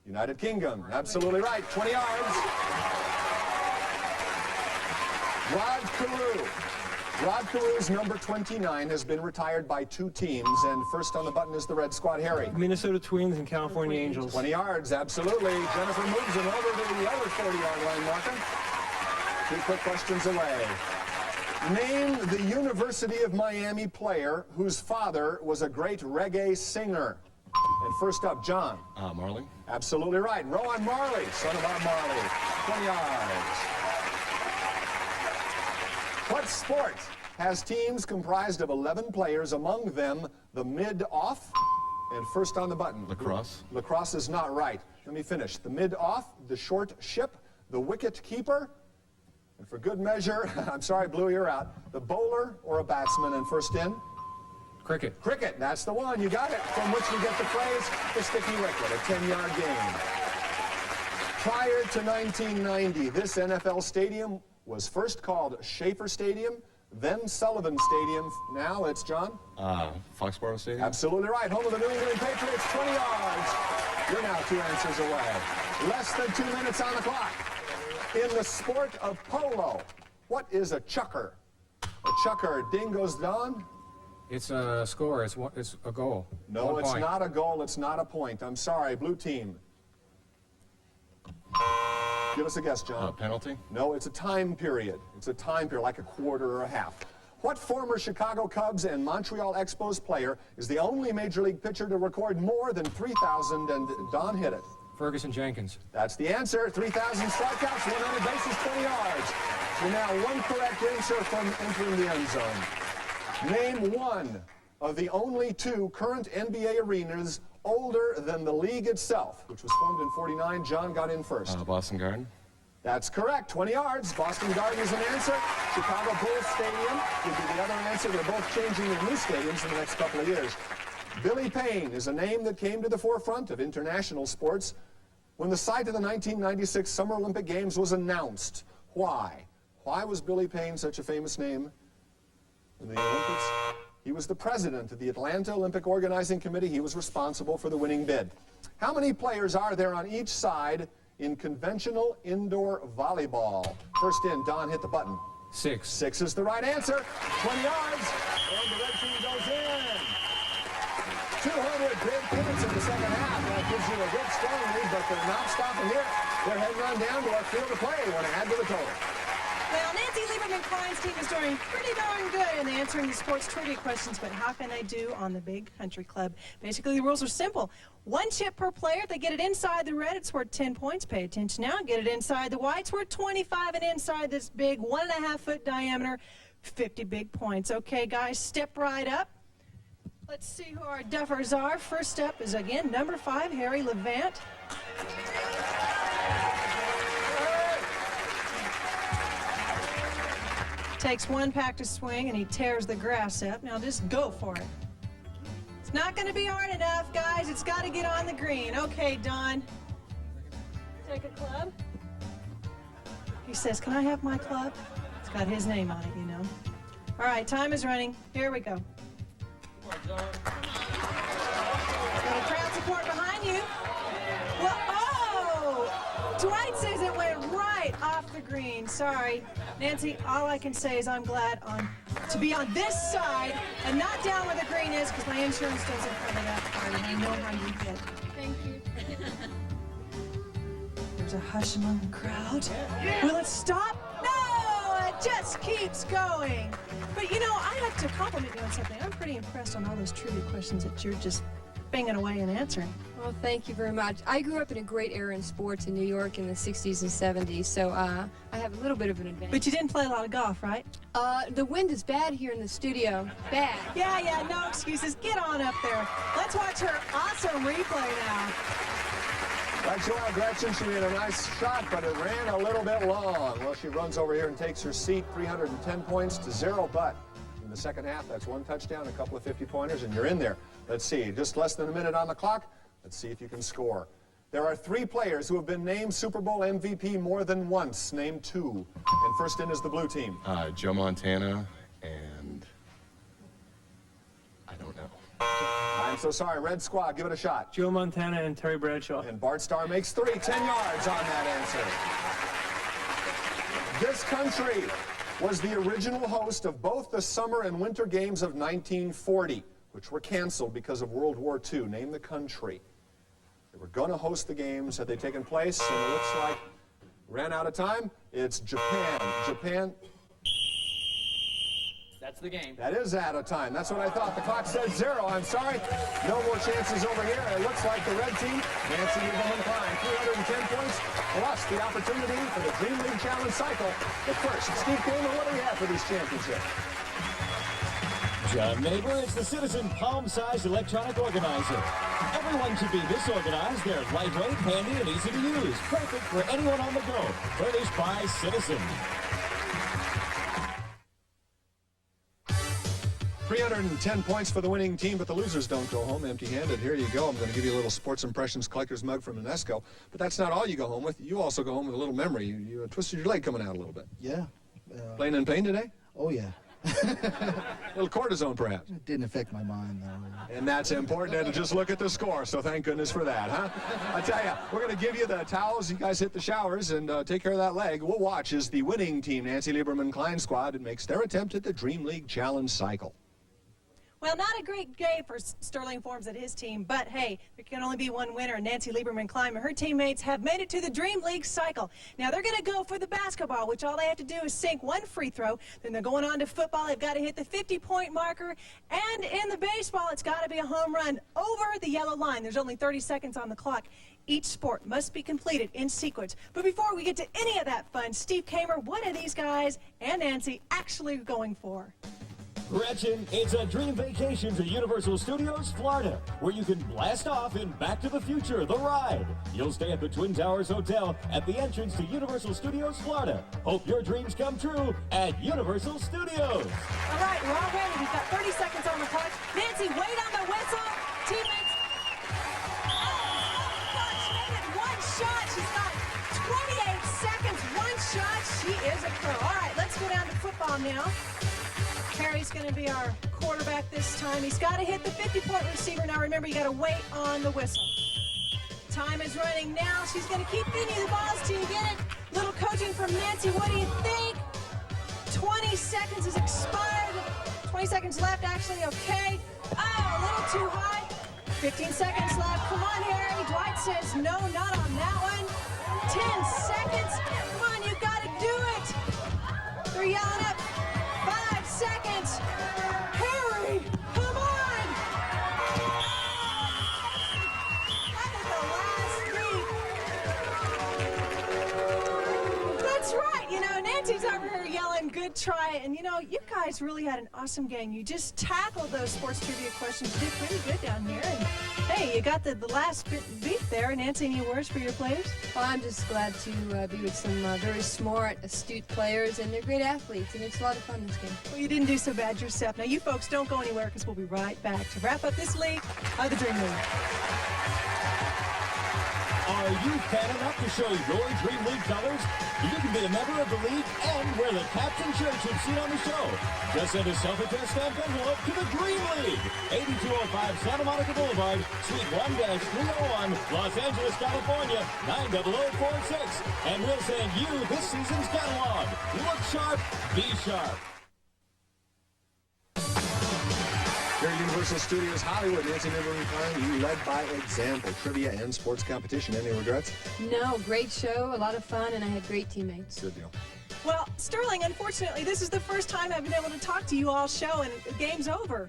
S2: United Kingdom. Absolutely right. 20 yards. Rod Carew. Rod Carew's number 29 has been retired by 2 teams, and first on the button is the red squad, Harry.
S6: Minnesota Twins and California Angels.
S2: 20 yards, absolutely. Jennifer moves him over to the other 40-yard line marker. 2 quick questions away. Name the University of Miami player whose father was a great reggae singer. And first up, John.
S8: Marley.
S2: Absolutely right. Rowan Marley, son of Bob Marley. 20 yards. What sport has teams comprised of 11 players, among them the mid-off? And first on the button.
S8: Lacrosse.
S2: Lacrosse is not right. Let me finish. The mid-off, the short ship, the wicket keeper, and for good measure, I'm sorry, Blue, you're out, the bowler or a batsman, and first in?
S9: Cricket.
S2: Cricket, that's the one. You got it. From which we get the phrase, the sticky wicket, a 10-yard game. Prior to 1990, this NFL stadium was first called Schaefer Stadium, then Sullivan Stadium. Now it's, John?
S8: Foxborough Stadium.
S2: Absolutely right. Home of the New England Patriots, 20 yards. You're now 2 answers away. Less than 2 minutes on the clock. In the sport of polo, what is a chucker? A chucker, ding goes Don.
S9: It's a score. It's a goal.
S2: No,
S9: 1
S2: it's
S9: point.
S2: not a goal. It's not a point. I'm sorry, blue team. Give us a guess, John.
S8: Penalty?
S2: No, it's a time period. It's a time period, like a quarter or a half. What former Chicago Cubs and Montreal Expos player is the only Major League pitcher to record more than 3,000, and Don hit it?
S9: Ferguson Jenkins.
S2: That's the answer. 3,000 strikeouts, 100 bases, 20 yards. So now 1 correct answer from entering the end zone. Name one of the only 2 current NBA arenas older than the league itself, which was formed in '49. John got in first.
S8: Boston Garden.
S2: That's correct. 20 yards. Boston Garden is an answer. Chicago Bulls Stadium would be the other answer. They're both changing their new stadiums in the next couple of years. Billy Payne is a name that came to the forefront of international sports when the site of the 1996 Summer Olympic Games was announced. Why? Why was Billy Payne such a famous name in the Olympics? He was the president of the Atlanta Olympic Organizing Committee. He was responsible for the winning bid. How many players are there on each side in conventional indoor volleyball? First in, Don, hit the button.
S9: 6.
S2: 6 is the right answer. 20 yards, and the red team goes in. 200 big points in the second half. That gives you a good strong lead, but they're not stopping here. They're heading on down to our field of play. Want to add to the total.
S3: Well, Nancy Lieberman-Klein's team is doing pretty darn good in answering the sports trivia questions, but how can they do on the Big Country Club? Basically, the rules are simple. 1 chip per player. If they get it inside the red, it's worth 10 points. Pay attention now. Get it inside the white, it's worth 25, and inside this big 1.5-foot diameter, 50 big points. Okay, guys, step right up. Let's see who our duffers are. First up is, again, number 5, Harry Levant. Takes 1 pack to swing, and he tears the grass up. Now just go for it. It's not going to be hard enough, guys. It's got to get on the green. Okay, Don. Take a club. He says, can I have my club? It's got his name on it, you know. All right, time is running. Here we go. Got a crowd support behind you. Well, oh! Dwight says it went right off the green. Sorry. Nancy, all I can say is I'm glad to be on this side and not down where the green is, because my insurance doesn't cover that part, and I know how you get.
S5: Thank you.
S3: There's a hush among the crowd. Will it stop? No! It just keeps going. But, you know, I have to compliment you on something. I'm pretty impressed on all those trivia questions that you're just banging away and answering.
S5: Well, thank you very much. I grew up in a great era in sports in New York in the 60s and 70s, so I have a little bit of an advantage.
S3: But you didn't play a lot of golf, right?
S5: The wind is bad here in the studio. Bad.
S3: Yeah, no excuses. Get on up there. Let's watch her awesome replay now.
S2: Thanks a lot, Gretchen. She made a nice shot, but it ran a little bit long. Well, she runs over here and takes her seat, 310 points to 0, but in the second half, that's 1 touchdown, a couple of 50-pointers, and you're in there. Let's see, just less than a minute on the clock. Let's see if you can score. There are 3 players who have been named Super Bowl MVP more than once. Name 2. And first in is the blue team.
S11: Joe Montana and I don't know.
S2: I'm so sorry. Red squad, give it a shot.
S6: Joe Montana and Terry Bradshaw.
S2: And Bart Starr makes 3, 10 yards on that answer. This country was the original host of both the Summer and Winter Games of 1940, which were canceled because of World War II. Name the country. They were going to host the games. Had they taken place? And it looks like ran out of time. It's Japan. Japan.
S4: That's the game.
S2: That is out of time. That's what I thought. The clock says 0. I'm sorry. No more chances over here. It looks like the red team, Nancy Lieberman-Klein, 310 points, plus the opportunity for the Dream League Challenge cycle. But first, Steve Kramer, what do we have for these championships?
S1: John Neighbor is the Citizen palm-sized electronic organizer. Everyone should be this organized. They're lightweight, handy, and easy to use. Perfect for anyone on the go. Furnished by Citizen.
S2: 310 points for the winning team, but the losers don't go home empty-handed. Here you go. I'm going to give you a little Sports Impressions collector's mug from Unesco. But that's not all you go home with. You also go home with a little memory. You twisted your leg coming out a little bit.
S12: Yeah.
S2: Playing in pain today?
S12: Oh, yeah.
S2: A little cortisone, perhaps.
S12: It didn't affect my mind, though.
S2: And that's important. And just look at the score, so thank goodness for that, huh? I tell you, we're going to give you the towels. You guys hit the showers and take care of that leg. We'll watch as the winning team, Nancy Lieberman-Klein squad, makes their attempt at the Dream League Challenge cycle.
S3: Well, not a great day for Sterling Forbes and his team, but hey, there can only be one winner. Nancy Lieberman-Klein and her teammates have made it to the Dream League cycle. Now they're going to go for the basketball, which all they have to do is sink 1 free throw. Then they're going on to football. They've got to hit the 50-point marker. And in the baseball, it's got to be a home run over the yellow line. There's only 30 seconds on the clock. Each sport must be completed in sequence. But before we get to any of that fun, Steve Kramer, what are these guys and Nancy actually going for?
S1: Gretchen, it's a dream vacation to Universal Studios, Florida, where you can blast off in Back to the Future, the ride. You'll stay at the Twin Towers Hotel at the entrance to Universal Studios, Florida. Hope your dreams come true at Universal Studios.
S3: All right, we're all ready. We've got 30 seconds on the clock. Nancy, wait on the whistle. Teammates. Oh, gosh, made it 1 shot. She's got 28 seconds, 1 shot. She is a pro. All right, let's go down to football now. Harry's going to be our quarterback this time. He's got to hit the 50-point receiver. Now, remember, you got to wait on the whistle. Time is running now. She's going to keep feeding you the balls till you get it. Little coaching from Nancy. What do you think? 20 seconds has expired. 20 seconds left, actually. Okay. Oh, a little too high. 15 seconds left. Come on, Harry. Dwight says no, not on that one. 10 seconds. Come on, you got to do it. yelling up. 5 seconds. Harry, come on. That is the last beat. That's right. You know, Nancy's over here yelling, good try. And, you know, you guys really had an awesome game. You just tackled those sports trivia questions. Did pretty good down here. And, hey, you got the last beat there. Nancy, any words for your players?
S5: Well, I'm just glad to be with some very smart, astute players, and they're great athletes, and it's a lot of fun this game.
S3: Well, you didn't do so bad yourself. Now, you folks don't go anywhere because we'll be right back to wrap up this league, the Dream League.
S1: Are you fan enough to show your Dream League colors? You can be a member of the league and wear the captain shirt you've seen on the show. Just send a self-addressed stamped envelope to the Dream League, 8205 Santa Monica Boulevard, Suite 1-301, Los Angeles, California, 90046. And we'll send you this season's catalog. Look sharp, be sharp.
S2: Here at Universal Studios Hollywood, Nancy Niven, you led by example. Trivia and sports competition. Any regrets?
S5: No, great show, a lot of fun, and I had great teammates.
S2: Good deal.
S3: Well, Sterling, unfortunately, this is the first time I've been able to talk to you all show, and the game's over.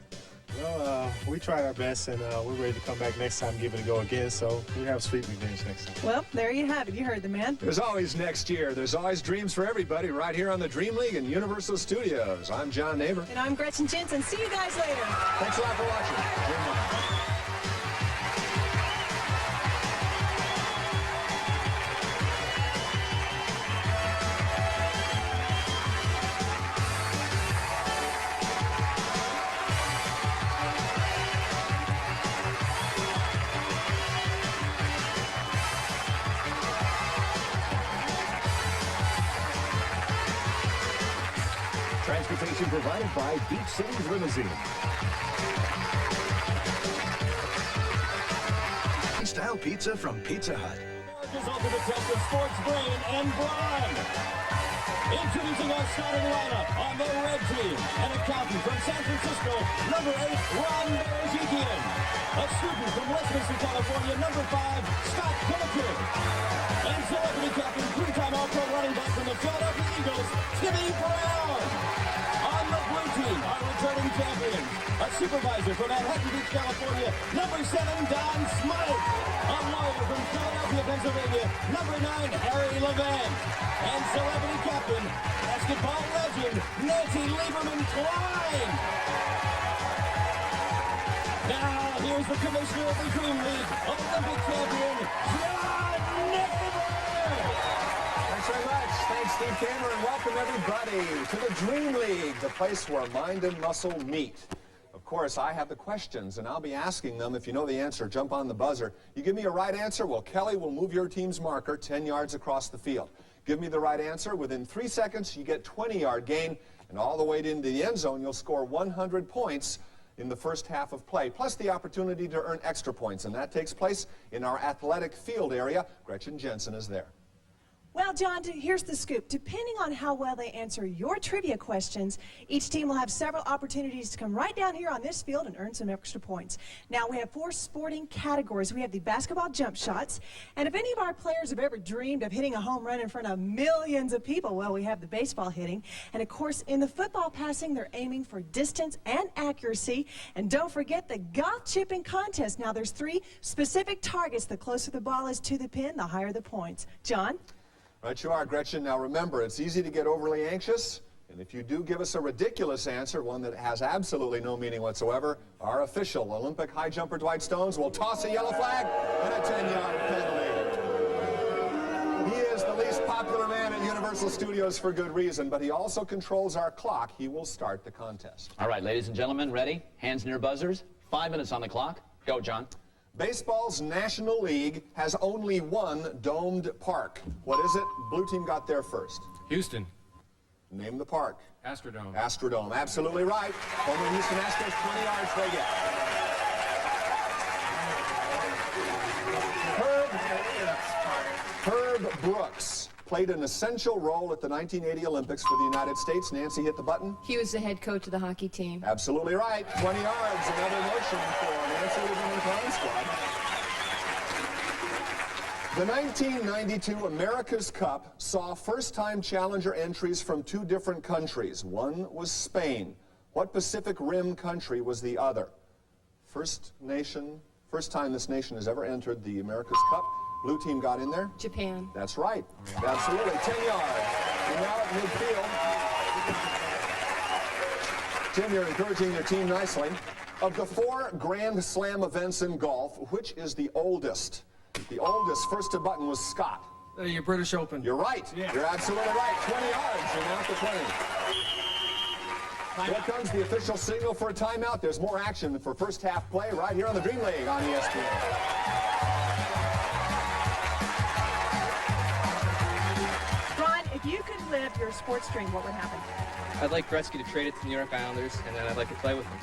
S8: Well, we tried our best, and we're ready to come back next time and give it a go again, so we have sweet revenge next time.
S3: Well, there you have it. You heard the man.
S2: There's always next year. There's always dreams for everybody right here on the Dream League in Universal Studios. I'm John Naver.
S3: And I'm Gretchen Jensen. See you guys later.
S2: Thanks a lot for watching. Dream on.
S1: Transportation provided by Beach City's Limousine.
S13: Style pizza from Pizza Hut.
S1: America's ultimate test of sports brain and brawn. Introducing our starting lineup on the red team. And a captain from San Francisco, number 8, Ron Berezikian. A student from Westminster, California, number 5, Scott Pillikin. And celebrity captain, three-time All-Pro running back from the Philadelphia Eagles, Timmy Brown. On the blue team, our returning champion, a supervisor from Manhattan Beach, California, number 7, Don Smythe. A lawyer from Philadelphia, Pennsylvania, number 9, Harry Levant. And celebrity captain, basketball legend, Nancy Lieberman-Klein. Now, here's the commissioner of the Dream League, Olympic champion, John Naver.
S2: Thanks very much. Thanks, Steve Kramer, and welcome everybody to the Dream League, the place where mind and muscle meet. Of course, I have the questions, and I'll be asking them. If you know the answer, jump on the buzzer. You give me a right answer, well, Kelly will move your team's marker 10 yards across the field. Give me the right answer. Within 3 seconds, you get 20-yard gain, and all the way into the end zone, you'll score 100 points in the first half of play, plus the opportunity to earn extra points, and that takes place in our athletic field area. Gretchen Jensen is there.
S3: Well, John, here's the scoop. Depending on how well they answer your trivia questions, each team will have several opportunities to come right down here on this field and earn some extra points. Now, we have 4 sporting categories. We have the basketball jump shots, and if any of our players have ever dreamed of hitting a home run in front of millions of people, well, we have the baseball hitting. And, of course, in the football passing, they're aiming for distance and accuracy. And don't forget the golf chipping contest. Now, there's 3 specific targets. The closer the ball is to the pin, the higher the points. John?
S2: Right you are, Gretchen. Now remember, it's easy to get overly anxious, and if you do give us a ridiculous answer, one that has absolutely no meaning whatsoever, our official Olympic high jumper Dwight Stones will toss a yellow flag and a 10-yard penalty. He is the least popular man at Universal Studios for good reason, but he also controls our clock. He will start the contest.
S4: All right, ladies and gentlemen, ready? Hands near buzzers. 5 minutes on the clock. Go, John.
S2: Baseball's National League has only one domed park. What is it? Blue team got there first.
S9: Houston.
S2: Name the park.
S9: Astrodome.
S2: Astrodome. Absolutely right. Only Houston Astros, 20 yards they get. Herb Brooks played an essential role at the 1980 Olympics for the United States. Nancy, hit the button.
S5: He was the head coach of the hockey team.
S2: Absolutely right. 20 yards. Another motion for Nancy Lieberman-Klein's squad. The 1992 America's Cup saw first-time challenger entries from two different countries. One was Spain. What Pacific Rim country was the other? First time this nation has ever entered the America's Cup. Blue team got in there?
S5: Japan.
S2: That's right. Absolutely. 10 yards. You're now at midfield. Tim, you're encouraging your team nicely. Of the 4 Grand Slam events in golf, which is the oldest? The oldest, first to button, was Scott.
S6: Your British Open.
S2: You're right. Yeah. You're absolutely right. 20 yards. You're now at the 20. Here comes the official signal for a timeout. There's more action for first half play right here on the Dream League on ESPN.
S3: Ron, if you could live your sports dream, what would happen?
S7: I'd like Gretzky to trade it to the New York Islanders, and then I'd like to play with him.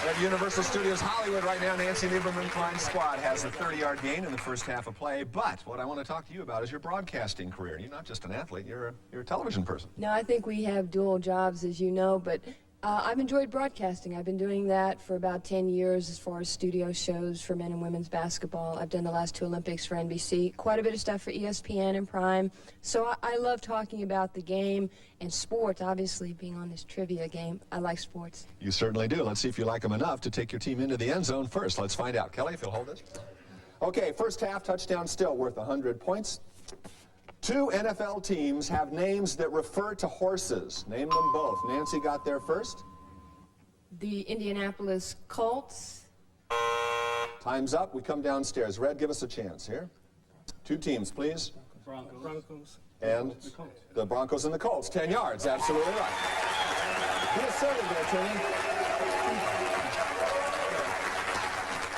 S2: At Universal Studios Hollywood right now, Nancy Lieberman-Klein's squad has a 30-yard gain in the first half of play. But what I want to talk to you about is your broadcasting career. You're not just an athlete, you're a television person.
S5: No, I think we have dual jobs, as you know, but I've enjoyed broadcasting. I've been doing that for about 10 years as far as studio shows for men and women's basketball. I've done the last 2 Olympics for NBC, quite a bit of stuff for ESPN and Prime. So I love talking about the game and sports, obviously being on this trivia game. I like sports.
S2: You certainly do. Let's see if you like them enough to take your team into the end zone first. Let's find out. Kelly, if you'll hold it. Okay, first half, touchdown still worth 100 points. 2 NFL teams have names that refer to horses. Name them both. Nancy got there first.
S5: The Indianapolis Colts.
S2: Time's up. We come downstairs. Red, give us a chance here. 2 teams, please.
S6: Broncos.
S2: And the Broncos and the Colts. 10 yards. Absolutely right. Be assertive there, Timmy.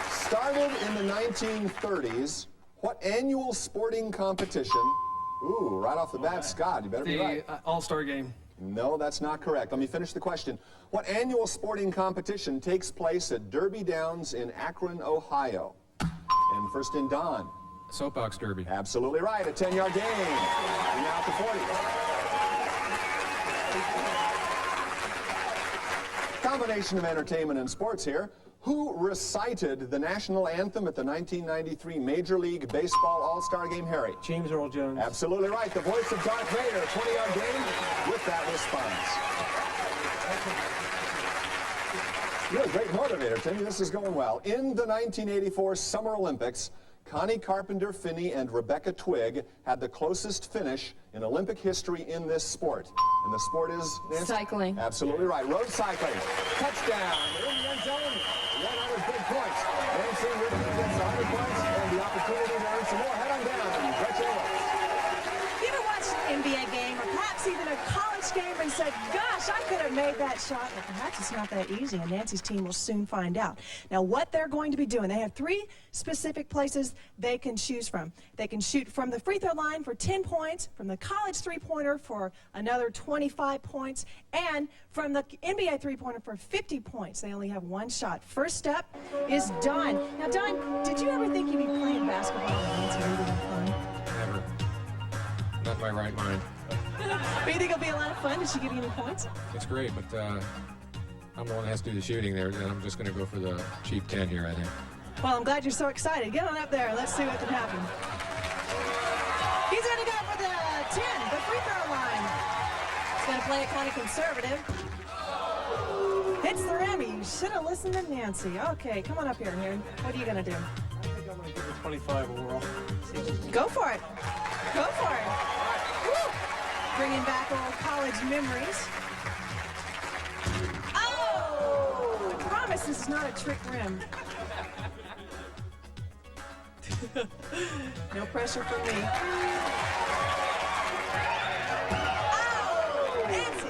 S2: Started in the 1930s, what annual sporting competition? Ooh, right off the bat, Scott, you better be right.
S6: The All-Star Game.
S2: No, that's not correct. Let me finish the question. What annual sporting competition takes place at Derby Downs in Akron, Ohio? And first in Don.
S9: Soapbox Derby.
S2: Absolutely right. A 10-yard gain. You're now at the 40. Combination of entertainment and sports here. Who recited the national anthem at the 1993 Major League Baseball All-Star Game, Harry?
S6: James Earl Jones.
S2: Absolutely right. The voice of Darth Vader. 20-yard gain with that response. You're a great motivator, Timmy. This is going well. In the 1984 Summer Olympics, Connie Carpenter-Finney and Rebecca Twigg had the closest finish in Olympic history in this sport. And the sport is, Nancy?
S5: Cycling.
S2: Absolutely right. Road cycling. Touchdown. In the end zone. 100 big points. Nancy Whitney gets 100 points and the opportunity to earn some more. Head on down. Gretchen Willis.
S3: You ever watched an NBA game or perhaps even a college game and said, gosh, I could have made that shot? Well, perhaps it's not that easy, and Nancy's team will soon find out. Now, what they're going to be doing, they have 3 specific places they can choose from. They can shoot from the free throw line for 10 points, from the college three-pointer for another 25 points, and from the NBA three-pointer for 50 points. They only have 1 shot. First step is Don. Now, Don, did you ever think you'd be playing basketball with Nancy Reed in fun?
S9: Never. Not in my right mind.
S3: But you think it'll be a lot of fun? Did she give you any points?
S9: It's great, but I'm the one that has to do the shooting there, and I'm just going to go for the cheap 10 here, I think.
S3: Well, I'm glad you're so excited. Get on up there and let's see what can happen. He's going to go for the 10, the free throw line. He's going to play it kind of conservative. Hits the rim. You should have listened to Nancy. Okay, come on up here, Aaron. What are you going to do?
S6: I think I'm going to give it 25 overall.
S3: Go for it. Go for it. Woo. Bringing back old college memories. Oh! I promise this is not a trick rim. No pressure from me. Oh! Nancy.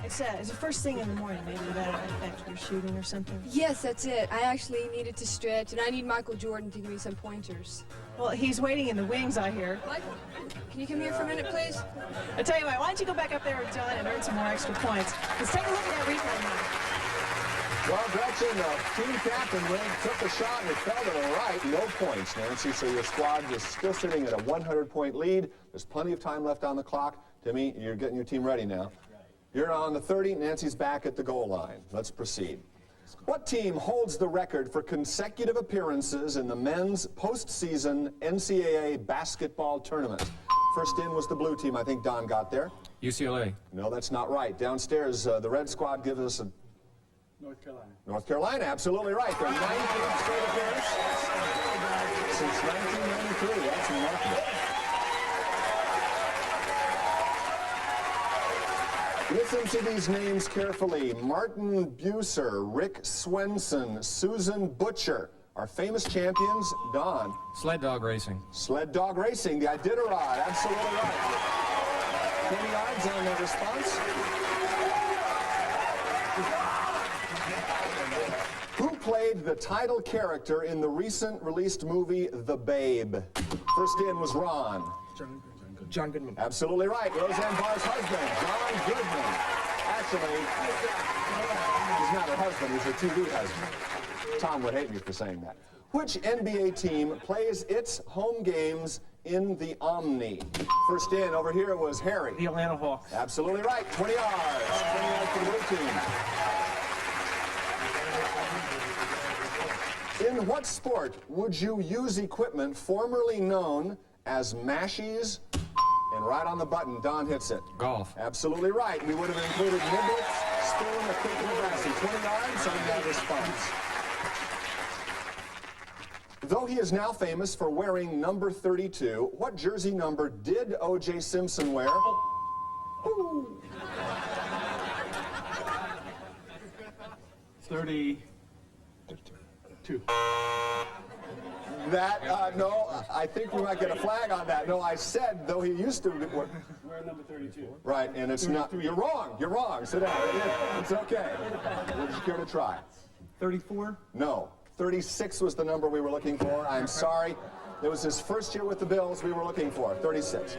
S3: It's the first thing in the morning. Maybe that'll affect your shooting or something.
S5: Yes, that's it. I actually needed to stretch, and I need Michael Jordan to give me some pointers.
S3: Well, he's waiting in the wings, I hear.
S5: Michael, can you come here for a minute, please?
S3: I tell you what, why don't you go back up there with John and earn some more extra points? Let's take a look at that replay now.
S2: Well, Gretchen, team captain took the shot and it fell to the right. No points, Nancy, so your squad is still sitting at a 100-point lead. There's plenty of time left on the clock. Timmy, you're getting your team ready now. You're on the 30. Nancy's back at the goal line. Let's proceed. What team holds the record for consecutive appearances in the men's postseason NCAA basketball tournament? First in was the blue team. I think Don got there.
S9: UCLA.
S2: No, that's not right. Downstairs, the red squad gives us a...
S6: North Carolina.
S2: North Carolina, absolutely right. Their 19th straight appearance since 1993. That's remarkable. Listen to these names carefully. Martin Buser, Rick Swenson, Susan Butcher. Our famous champions, Don.
S9: Sled dog racing.
S2: Sled dog racing, the Iditarod, absolutely right. 20 yards on that response. Who played the title character in the recent released movie, The Babe? First in was Ron.
S6: John Goodman.
S2: Absolutely right. Roseanne Barr's husband, John Goodman. Actually, he's not her husband, he's her TV husband. Tom would hate me for saying that. Which NBA team plays its home games in the Omni? First in, over here was Harry.
S6: The Atlanta Hawks.
S2: Absolutely right. 20 yards. 20 yards for the blue team. In what sport would you use equipment formerly known as mashies? And right on the button, Don hits it.
S9: Golf.
S2: Absolutely right. We would have included niblets, spoon, a quick Nebraska. 20 yards on that response. Though he is now famous for wearing number 32, what jersey number did O.J. Simpson wear?
S6: Oh. 32.
S2: That, no, I think we might get a flag on that. No, I said, though he used to...
S6: Wear number 32.
S2: Right, and it's not... You're wrong. You're wrong. Sit down. It's okay. Would you care to try?
S6: 34?
S2: No. 36 was the number we were looking for. I'm sorry. It was his first year with the Bills we were looking for. 36.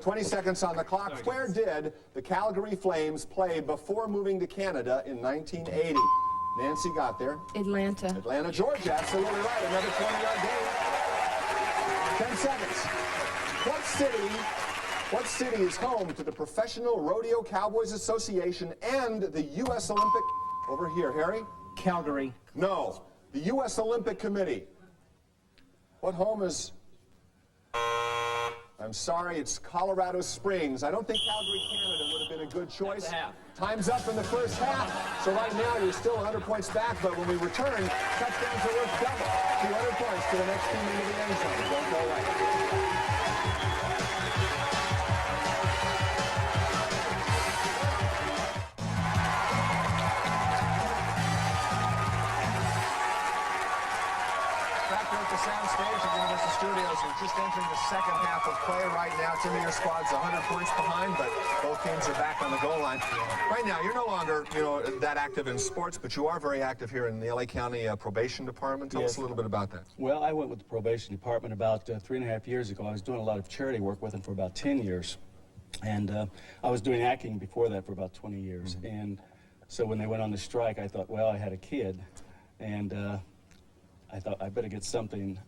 S2: 20 seconds on the clock. Where did the Calgary Flames play before moving to Canada in 1980? Nancy got there.
S5: Atlanta.
S2: Atlanta, Georgia. Absolutely right. Another 20-yard gain. 10 seconds. What city is home to the Professional Rodeo Cowboys Association and the U.S. Olympic... Over here, Harry?
S6: Calgary.
S2: No. The U.S. Olympic Committee. What home is... I'm sorry, it's Colorado Springs. I don't think Calgary, Canada would have been a good choice. Time's up in the first half. So right now you're still 100 points back, but when we return, touchdowns are worth double. 200 points to the next team into the end zone. Don't go away. The soundstage at Universal Studios. We're just entering the second half of play right now. Tim, your squad's 100 points behind, but both teams are back on the goal line. Right now, you're no longer, that active in sports, but you are very active here in the LA County Probation Department. Tell us a little bit about that.
S14: Well, I went with the probation department about 3.5 years ago. I was doing a lot of charity work with them for about 10 years. And I was doing acting before that for about 20 years. Mm-hmm. And so when they went on the strike, I thought, well, I had a kid. And I thought I better get something,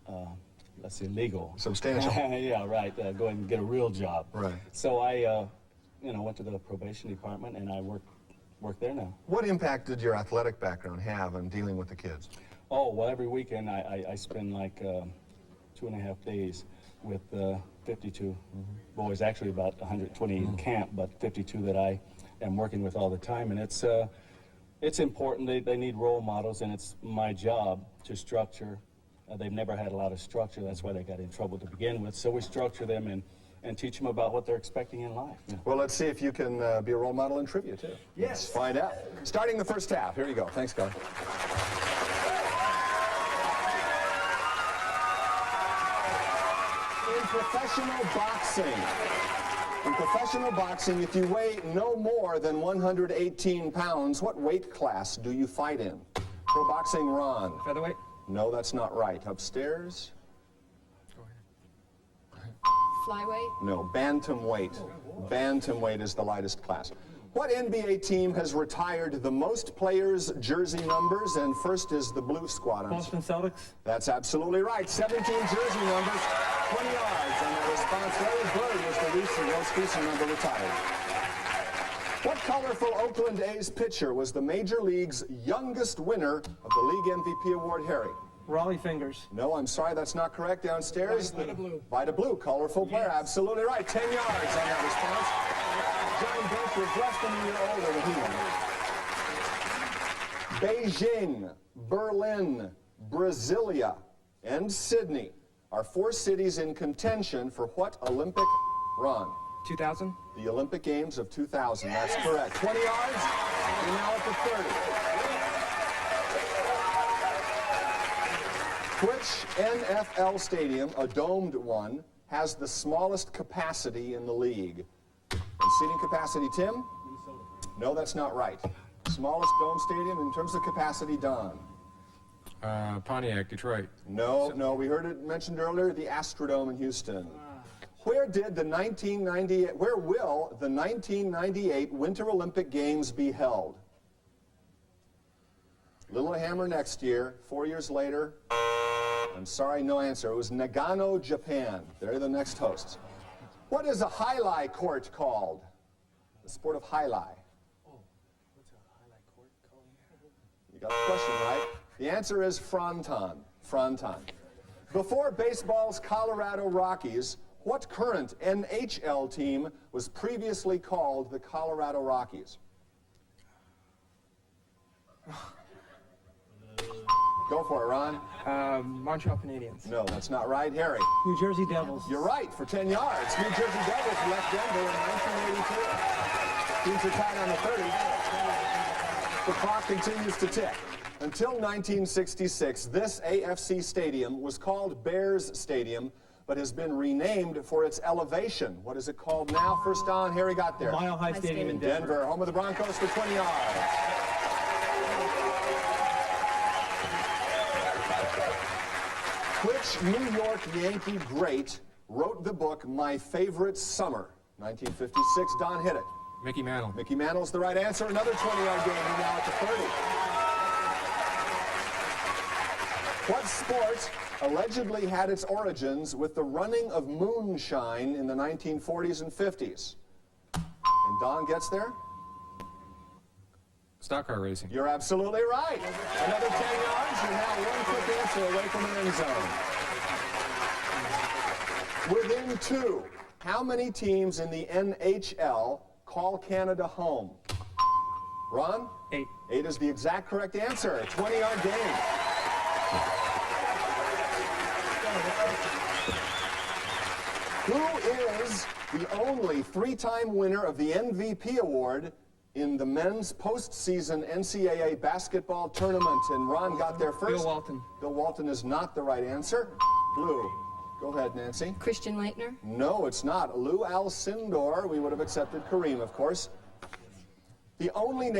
S14: let's say, legal.
S2: Substantial.
S14: Yeah, right. Go and get a real job.
S2: Right.
S14: So I, went to the probation department, and I work there now.
S2: What impact did your athletic background have on dealing with the kids?
S14: Oh, well, every weekend I spend like 2.5 days with 52 boys. Actually, about 120 in camp, but 52 that I am working with all the time, and it's important. They need role models, and it's my job to structure. They've never had a lot of structure. That's why they got in trouble to begin with. So we structure them and teach them about what they're expecting in life. Yeah.
S2: Well, let's see if you can be a role model in trivia, too.
S14: Yes.
S2: Let's find out. Starting the first half. Here you go. Thanks, Kelly. In professional boxing, if you weigh no more than 118 pounds, what weight class do you fight in? Pro boxing, Ron.
S6: Featherweight?
S2: No, that's not right. Upstairs?
S5: Flyweight?
S2: No, bantamweight. Bantamweight is the lightest class. What NBA team has retired the most players' jersey numbers? And first is the blue squad.
S6: Boston Celtics?
S2: That's absolutely right. 17 jersey numbers, 20 yards on that response. Larry Bird was the most recent number retired. What colorful Oakland A's pitcher was the Major League's youngest winner of the League MVP award, Harry?
S6: Raleigh Fingers.
S2: No, I'm sorry, that's not correct. Downstairs,
S6: Vita Blue.
S2: Vita Blue, colorful player. Absolutely right. 10 yards on that response. John Both, you're less than a year older than he was. Beijing, Berlin, Brasilia, and Sydney are 4 cities in contention for what Olympic run?
S6: 2000.
S2: The Olympic Games of 2000. That's correct. 20 yards. You're now at the 30. Which NFL stadium, a domed one, has the smallest capacity in the league? And seating capacity, Tim? No, that's not right. Smallest dome stadium in terms of capacity, Don?
S9: Pontiac, Detroit.
S2: No, we heard it mentioned earlier, the Astrodome in Houston. Where will the 1998 Winter Olympic Games be held? Lillehammer next year, 4 years later. I'm sorry, no answer. It was Nagano, Japan. They're the next hosts. What is a highlight court called? The sport of highlight. You got the question right. The answer is fronton. Fronton. Before baseball's Colorado Rockies, what current NHL team was previously called the Colorado Rockies? Go for it, Ron.
S6: Montreal Canadiens.
S2: No, that's not right. Harry.
S6: New Jersey Devils.
S2: You're right, for 10 yards. New Jersey Devils left Denver in 1982. Teams are tied on the 30. The clock continues to tick. Until 1966, this AFC stadium was called Bears Stadium, but has been renamed for its elevation. What is it called now? First on, Harry got there.
S6: Mile High Stadium in Denver.
S2: Home of the Broncos for 20 yards. Which New York Yankee great wrote the book My Favorite Summer? 1956, Don hit it.
S9: Mickey Mantle.
S2: Mickey Mantle's the right answer. Another 20-yard gain. You're now at the 30. What sport allegedly had its origins with the running of moonshine in the 1940s and 50s? And Don gets there?
S9: Stock car racing.
S2: You're absolutely right. Another 10 yards. You're now one quick answer away from the end zone. Within 2, how many teams in the NHL call Canada home? Ron?
S6: 8.
S2: 8 is the exact correct answer. A 20-yard gain. Who is the only 3-time winner of the MVP award in the men's postseason NCAA basketball tournament? And Ron got there first.
S6: Bill Walton.
S2: Bill Walton is not the right answer. Blue. Go ahead, Nancy.
S5: Christian Laettner.
S2: No, it's not. Lou Alcindor. We would have accepted Kareem, of course. The only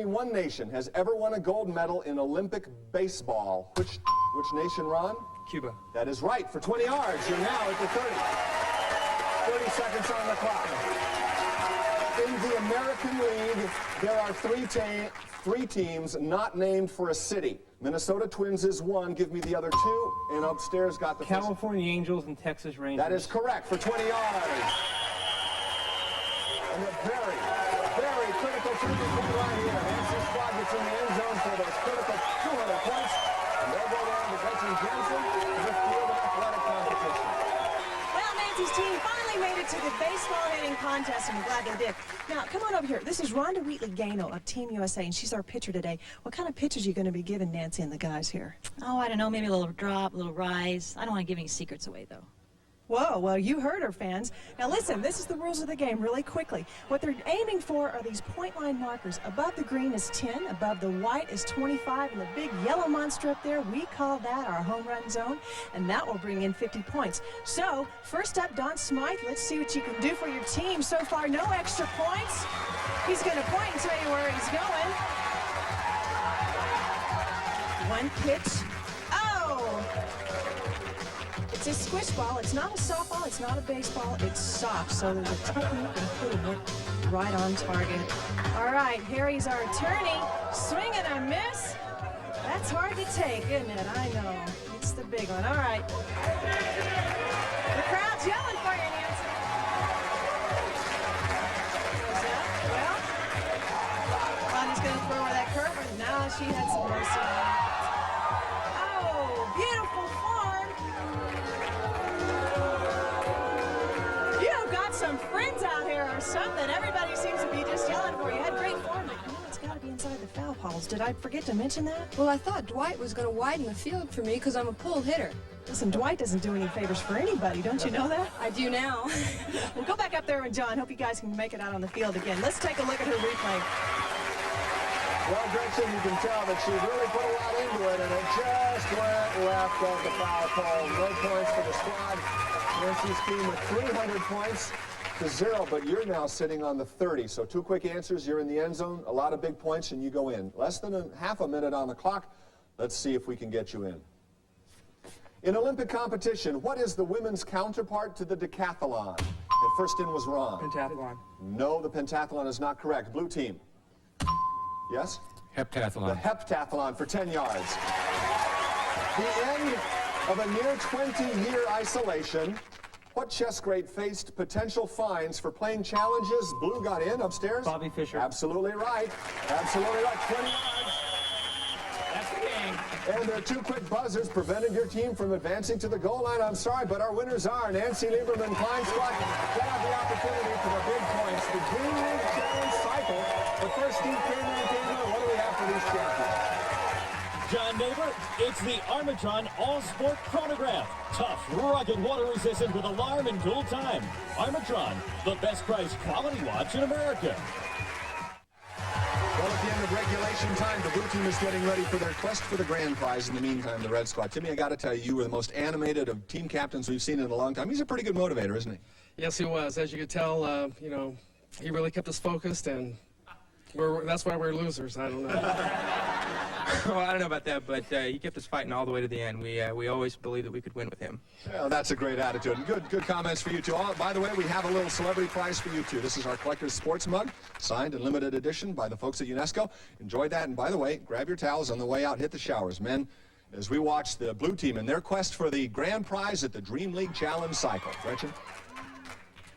S2: one nation has ever won a gold medal in Olympic baseball. Which nation, Ron?
S6: Cuba.
S2: That is right. For 20 yards, you're now at the 30. 30 seconds on the clock. In the American League, there are three teams not named for a city. Minnesota Twins is one. Give me the other 2. And upstairs got the
S6: California Angels and Texas Rangers.
S2: That is correct. For 20 yards. And a very, very critical turning point right here. Nancy's squad gets in the end zone for those critical 200 points. And they'll go down to Gretchen Jensen in the field of athletic competition.
S3: Well, Nancy's team finally made it to the baseball hitting contest, and I'm glad they did. Now, come on over here. This is Rhonda Wheatley-Gano of Team USA, and she's our pitcher today. What kind of pitches are you going to be giving Nancy and the guys here?
S15: Oh, I don't know. Maybe a little drop, a little rise. I don't want to give any secrets away, though.
S3: Whoa, well, you heard her, fans. Now listen, this is the rules of the game really quickly. What they're aiming for are these point line markers. Above the green is 10, above the white is 25, and the big yellow monster up there, we call that our home run zone, and that will bring in 50 points. So, first up, Don Smythe. Let's see what you can do for your team. So far, no extra points. He's going to point and tell you where he's going. One pitch. Oh! It's a squish ball. It's not a softball. It's not a baseball. It's soft. So there's a technique in putting it right on target. All right, Harry's our attorney. Swing and a miss. That's hard to take, isn't it? I know. It's the big one. All right. The crowd's yelling for you, Nancy. Goes up. Well, she had some mercy. Oh, beautiful form. You've got some friends out here or something. Everybody seems to be just yelling for you. You had great form, but you know it's got to be inside the foul poles. Did I forget to mention that?
S5: Well, I thought Dwight was going to widen the field for me because I'm a pull hitter.
S3: Listen, Dwight doesn't do any favors for anybody. Don't you know that?
S5: I do now.
S3: Well, go back up there with John. Hope you guys can make it out on the field again. Let's take a look at her replay.
S2: Well, Gretchen, you can tell that she really put a lot into it, and it just went left of the foul pole. No points for the squad. Nancy's team with 300 points to 0, but you're now sitting on the 30. So 2 quick answers. You're in the end zone, a lot of big points, and you go in. Less than half a minute on the clock. Let's see if we can get you in. In Olympic competition, what is the women's counterpart to the decathlon? And first in was Ron.
S6: Pentathlon.
S2: No, the pentathlon is not correct. Blue team. Yes?
S9: Heptathlon.
S2: The heptathlon for 10 yards. The end of a near 20-year isolation. What chess great faced potential fines for playing challenges? Blue got in upstairs?
S6: Bobby Fischer.
S2: Absolutely right. Absolutely right. 20 yards.
S6: That's the game.
S2: And their 2 quick buzzers prevented your team from advancing to the goal line. I'm sorry, but our winners are Nancy Lieberman, Klein Squad. They have the opportunity for the big points. The Dream League Challenge cycle. But first, Steve Kramer and Dana, what do we have for these champions?
S1: John Neighbor, it's the Armatron All-Sport Chronograph. Tough, rugged, water-resistant with alarm and cool time. Armatron, the best priced quality watch in America.
S2: Well, at the end of regulation time, the blue team is getting ready for their quest for the grand prize. In the meantime, the red squad. Timmy, I got to tell you, you were the most animated of team captains we've seen in a long time. He's a pretty good motivator, isn't he?
S16: Yes, he was. As you could tell, you know, he really kept us focused, and that's why we're losers. I don't know.
S6: Well, I don't know about that, but he kept us fighting all the way to the end. We always believed that we could win with him.
S2: Well, that's a great attitude. And good comments for you two. Oh, by the way, we have a little celebrity prize for you two. This is our collector's sports mug, signed and limited edition by the folks at UNESCO. Enjoy that. And by the way, grab your towels on the way out. Hit the showers, men, as we watch the blue team in their quest for the grand prize at the Dream League Challenge cycle. Gretchen?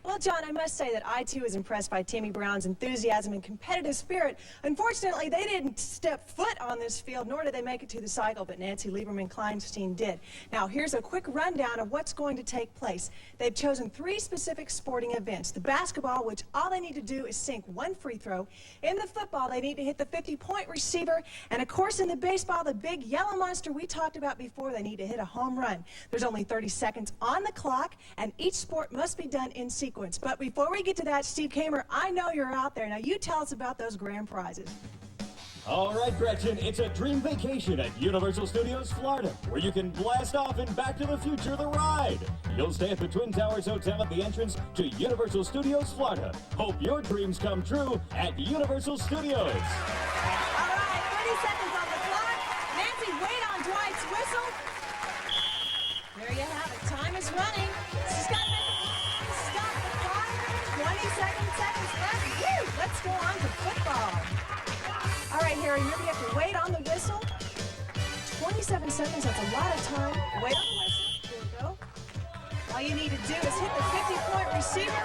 S3: Well, John, I must say that I, too, was impressed by Tammy Brown's enthusiasm and competitive spirit. Unfortunately, they didn't step foot on this field, nor did they make it to the cycle, but Nancy Lieberman Klein's team did. Now, here's a quick rundown of what's going to take place. They've chosen 3 specific sporting events. The basketball, which all they need to do is sink 1 free throw. In the football, they need to hit the 50-point receiver. And, of course, in the baseball, the big yellow monster we talked about before, they need to hit a home run. There's only 30 seconds on the clock, and each sport must be done in sequence. But before we get to that, Steve Kramer, I know you're out there. Now, you tell us about those grand prizes.
S1: All right, Gretchen, it's a dream vacation at Universal Studios Florida, where you can blast off in Back to the Future, the ride. You'll stay at the Twin Towers Hotel at the entrance to Universal Studios Florida. Hope your dreams come true at Universal Studios.
S3: All right, 30 seconds on the clock. Nancy, wait on Dwight's whistle. There you have it. Time is running. She's got to stop the clock. 20 seconds left. Woo! Let's go on to football. All right, Harry, remember you have to wait on the whistle. 27 seconds, that's a lot of time. Wait on the whistle. Here we go. All you need to do is hit the 50-point receiver.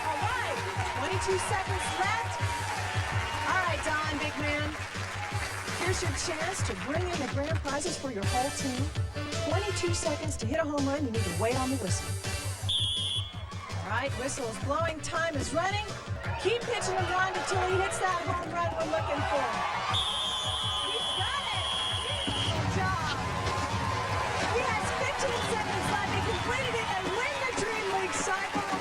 S3: All right, 22 seconds left. All right, Don, big man. Here's your chance to bring in the grand prizes for your whole team. 22 seconds to hit a home run. You need to wait on the whistle. All right, whistle is blowing. Time is running. Keep pitching him around until he hits that home run we're looking for. He's got it. Good job. He has 15 seconds left. He completed it and win the Dream League cycle.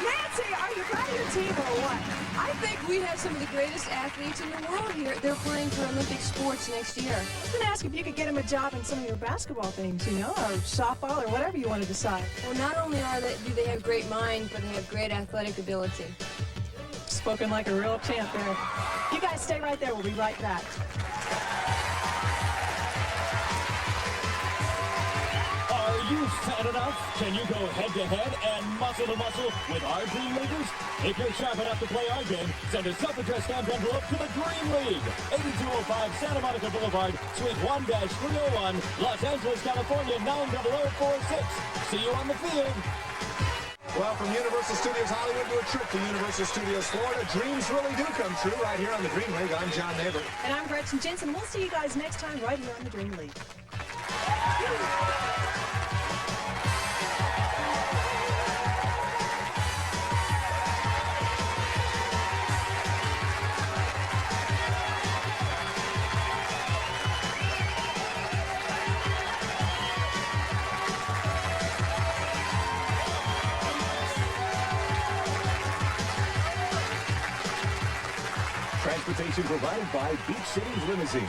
S3: Nancy, are you proud of your team or what?
S5: I think we have some of the greatest athletes in the world here. They're playing for Olympic sports next year.
S3: I was going to ask if you could get him a job in some of your basketball things, you know, or softball or whatever you want to decide.
S5: Well, not only do they have great mind, but they have great athletic ability.
S3: Spoken like a real champ there. You guys stay right there. We'll be right back.
S1: Are you fat enough? Can you go head-to-head and muscle-to-muscle with our Dream Leaguers? If you're sharp enough to play our game, send a self-addressed stamped envelope to the Dream League. 8205 Santa Monica Boulevard, Suite 1-301, Los Angeles, California, 90046. See you on the field.
S2: Well, from Universal Studios Hollywood to a trip to Universal Studios Florida, dreams really do come true right here on the Dream League. I'm John Neighbor.
S3: And I'm Gretchen Jensen. We'll see you guys next time right here on the Dream League.
S1: Transportation provided by Beach Cities Limousine.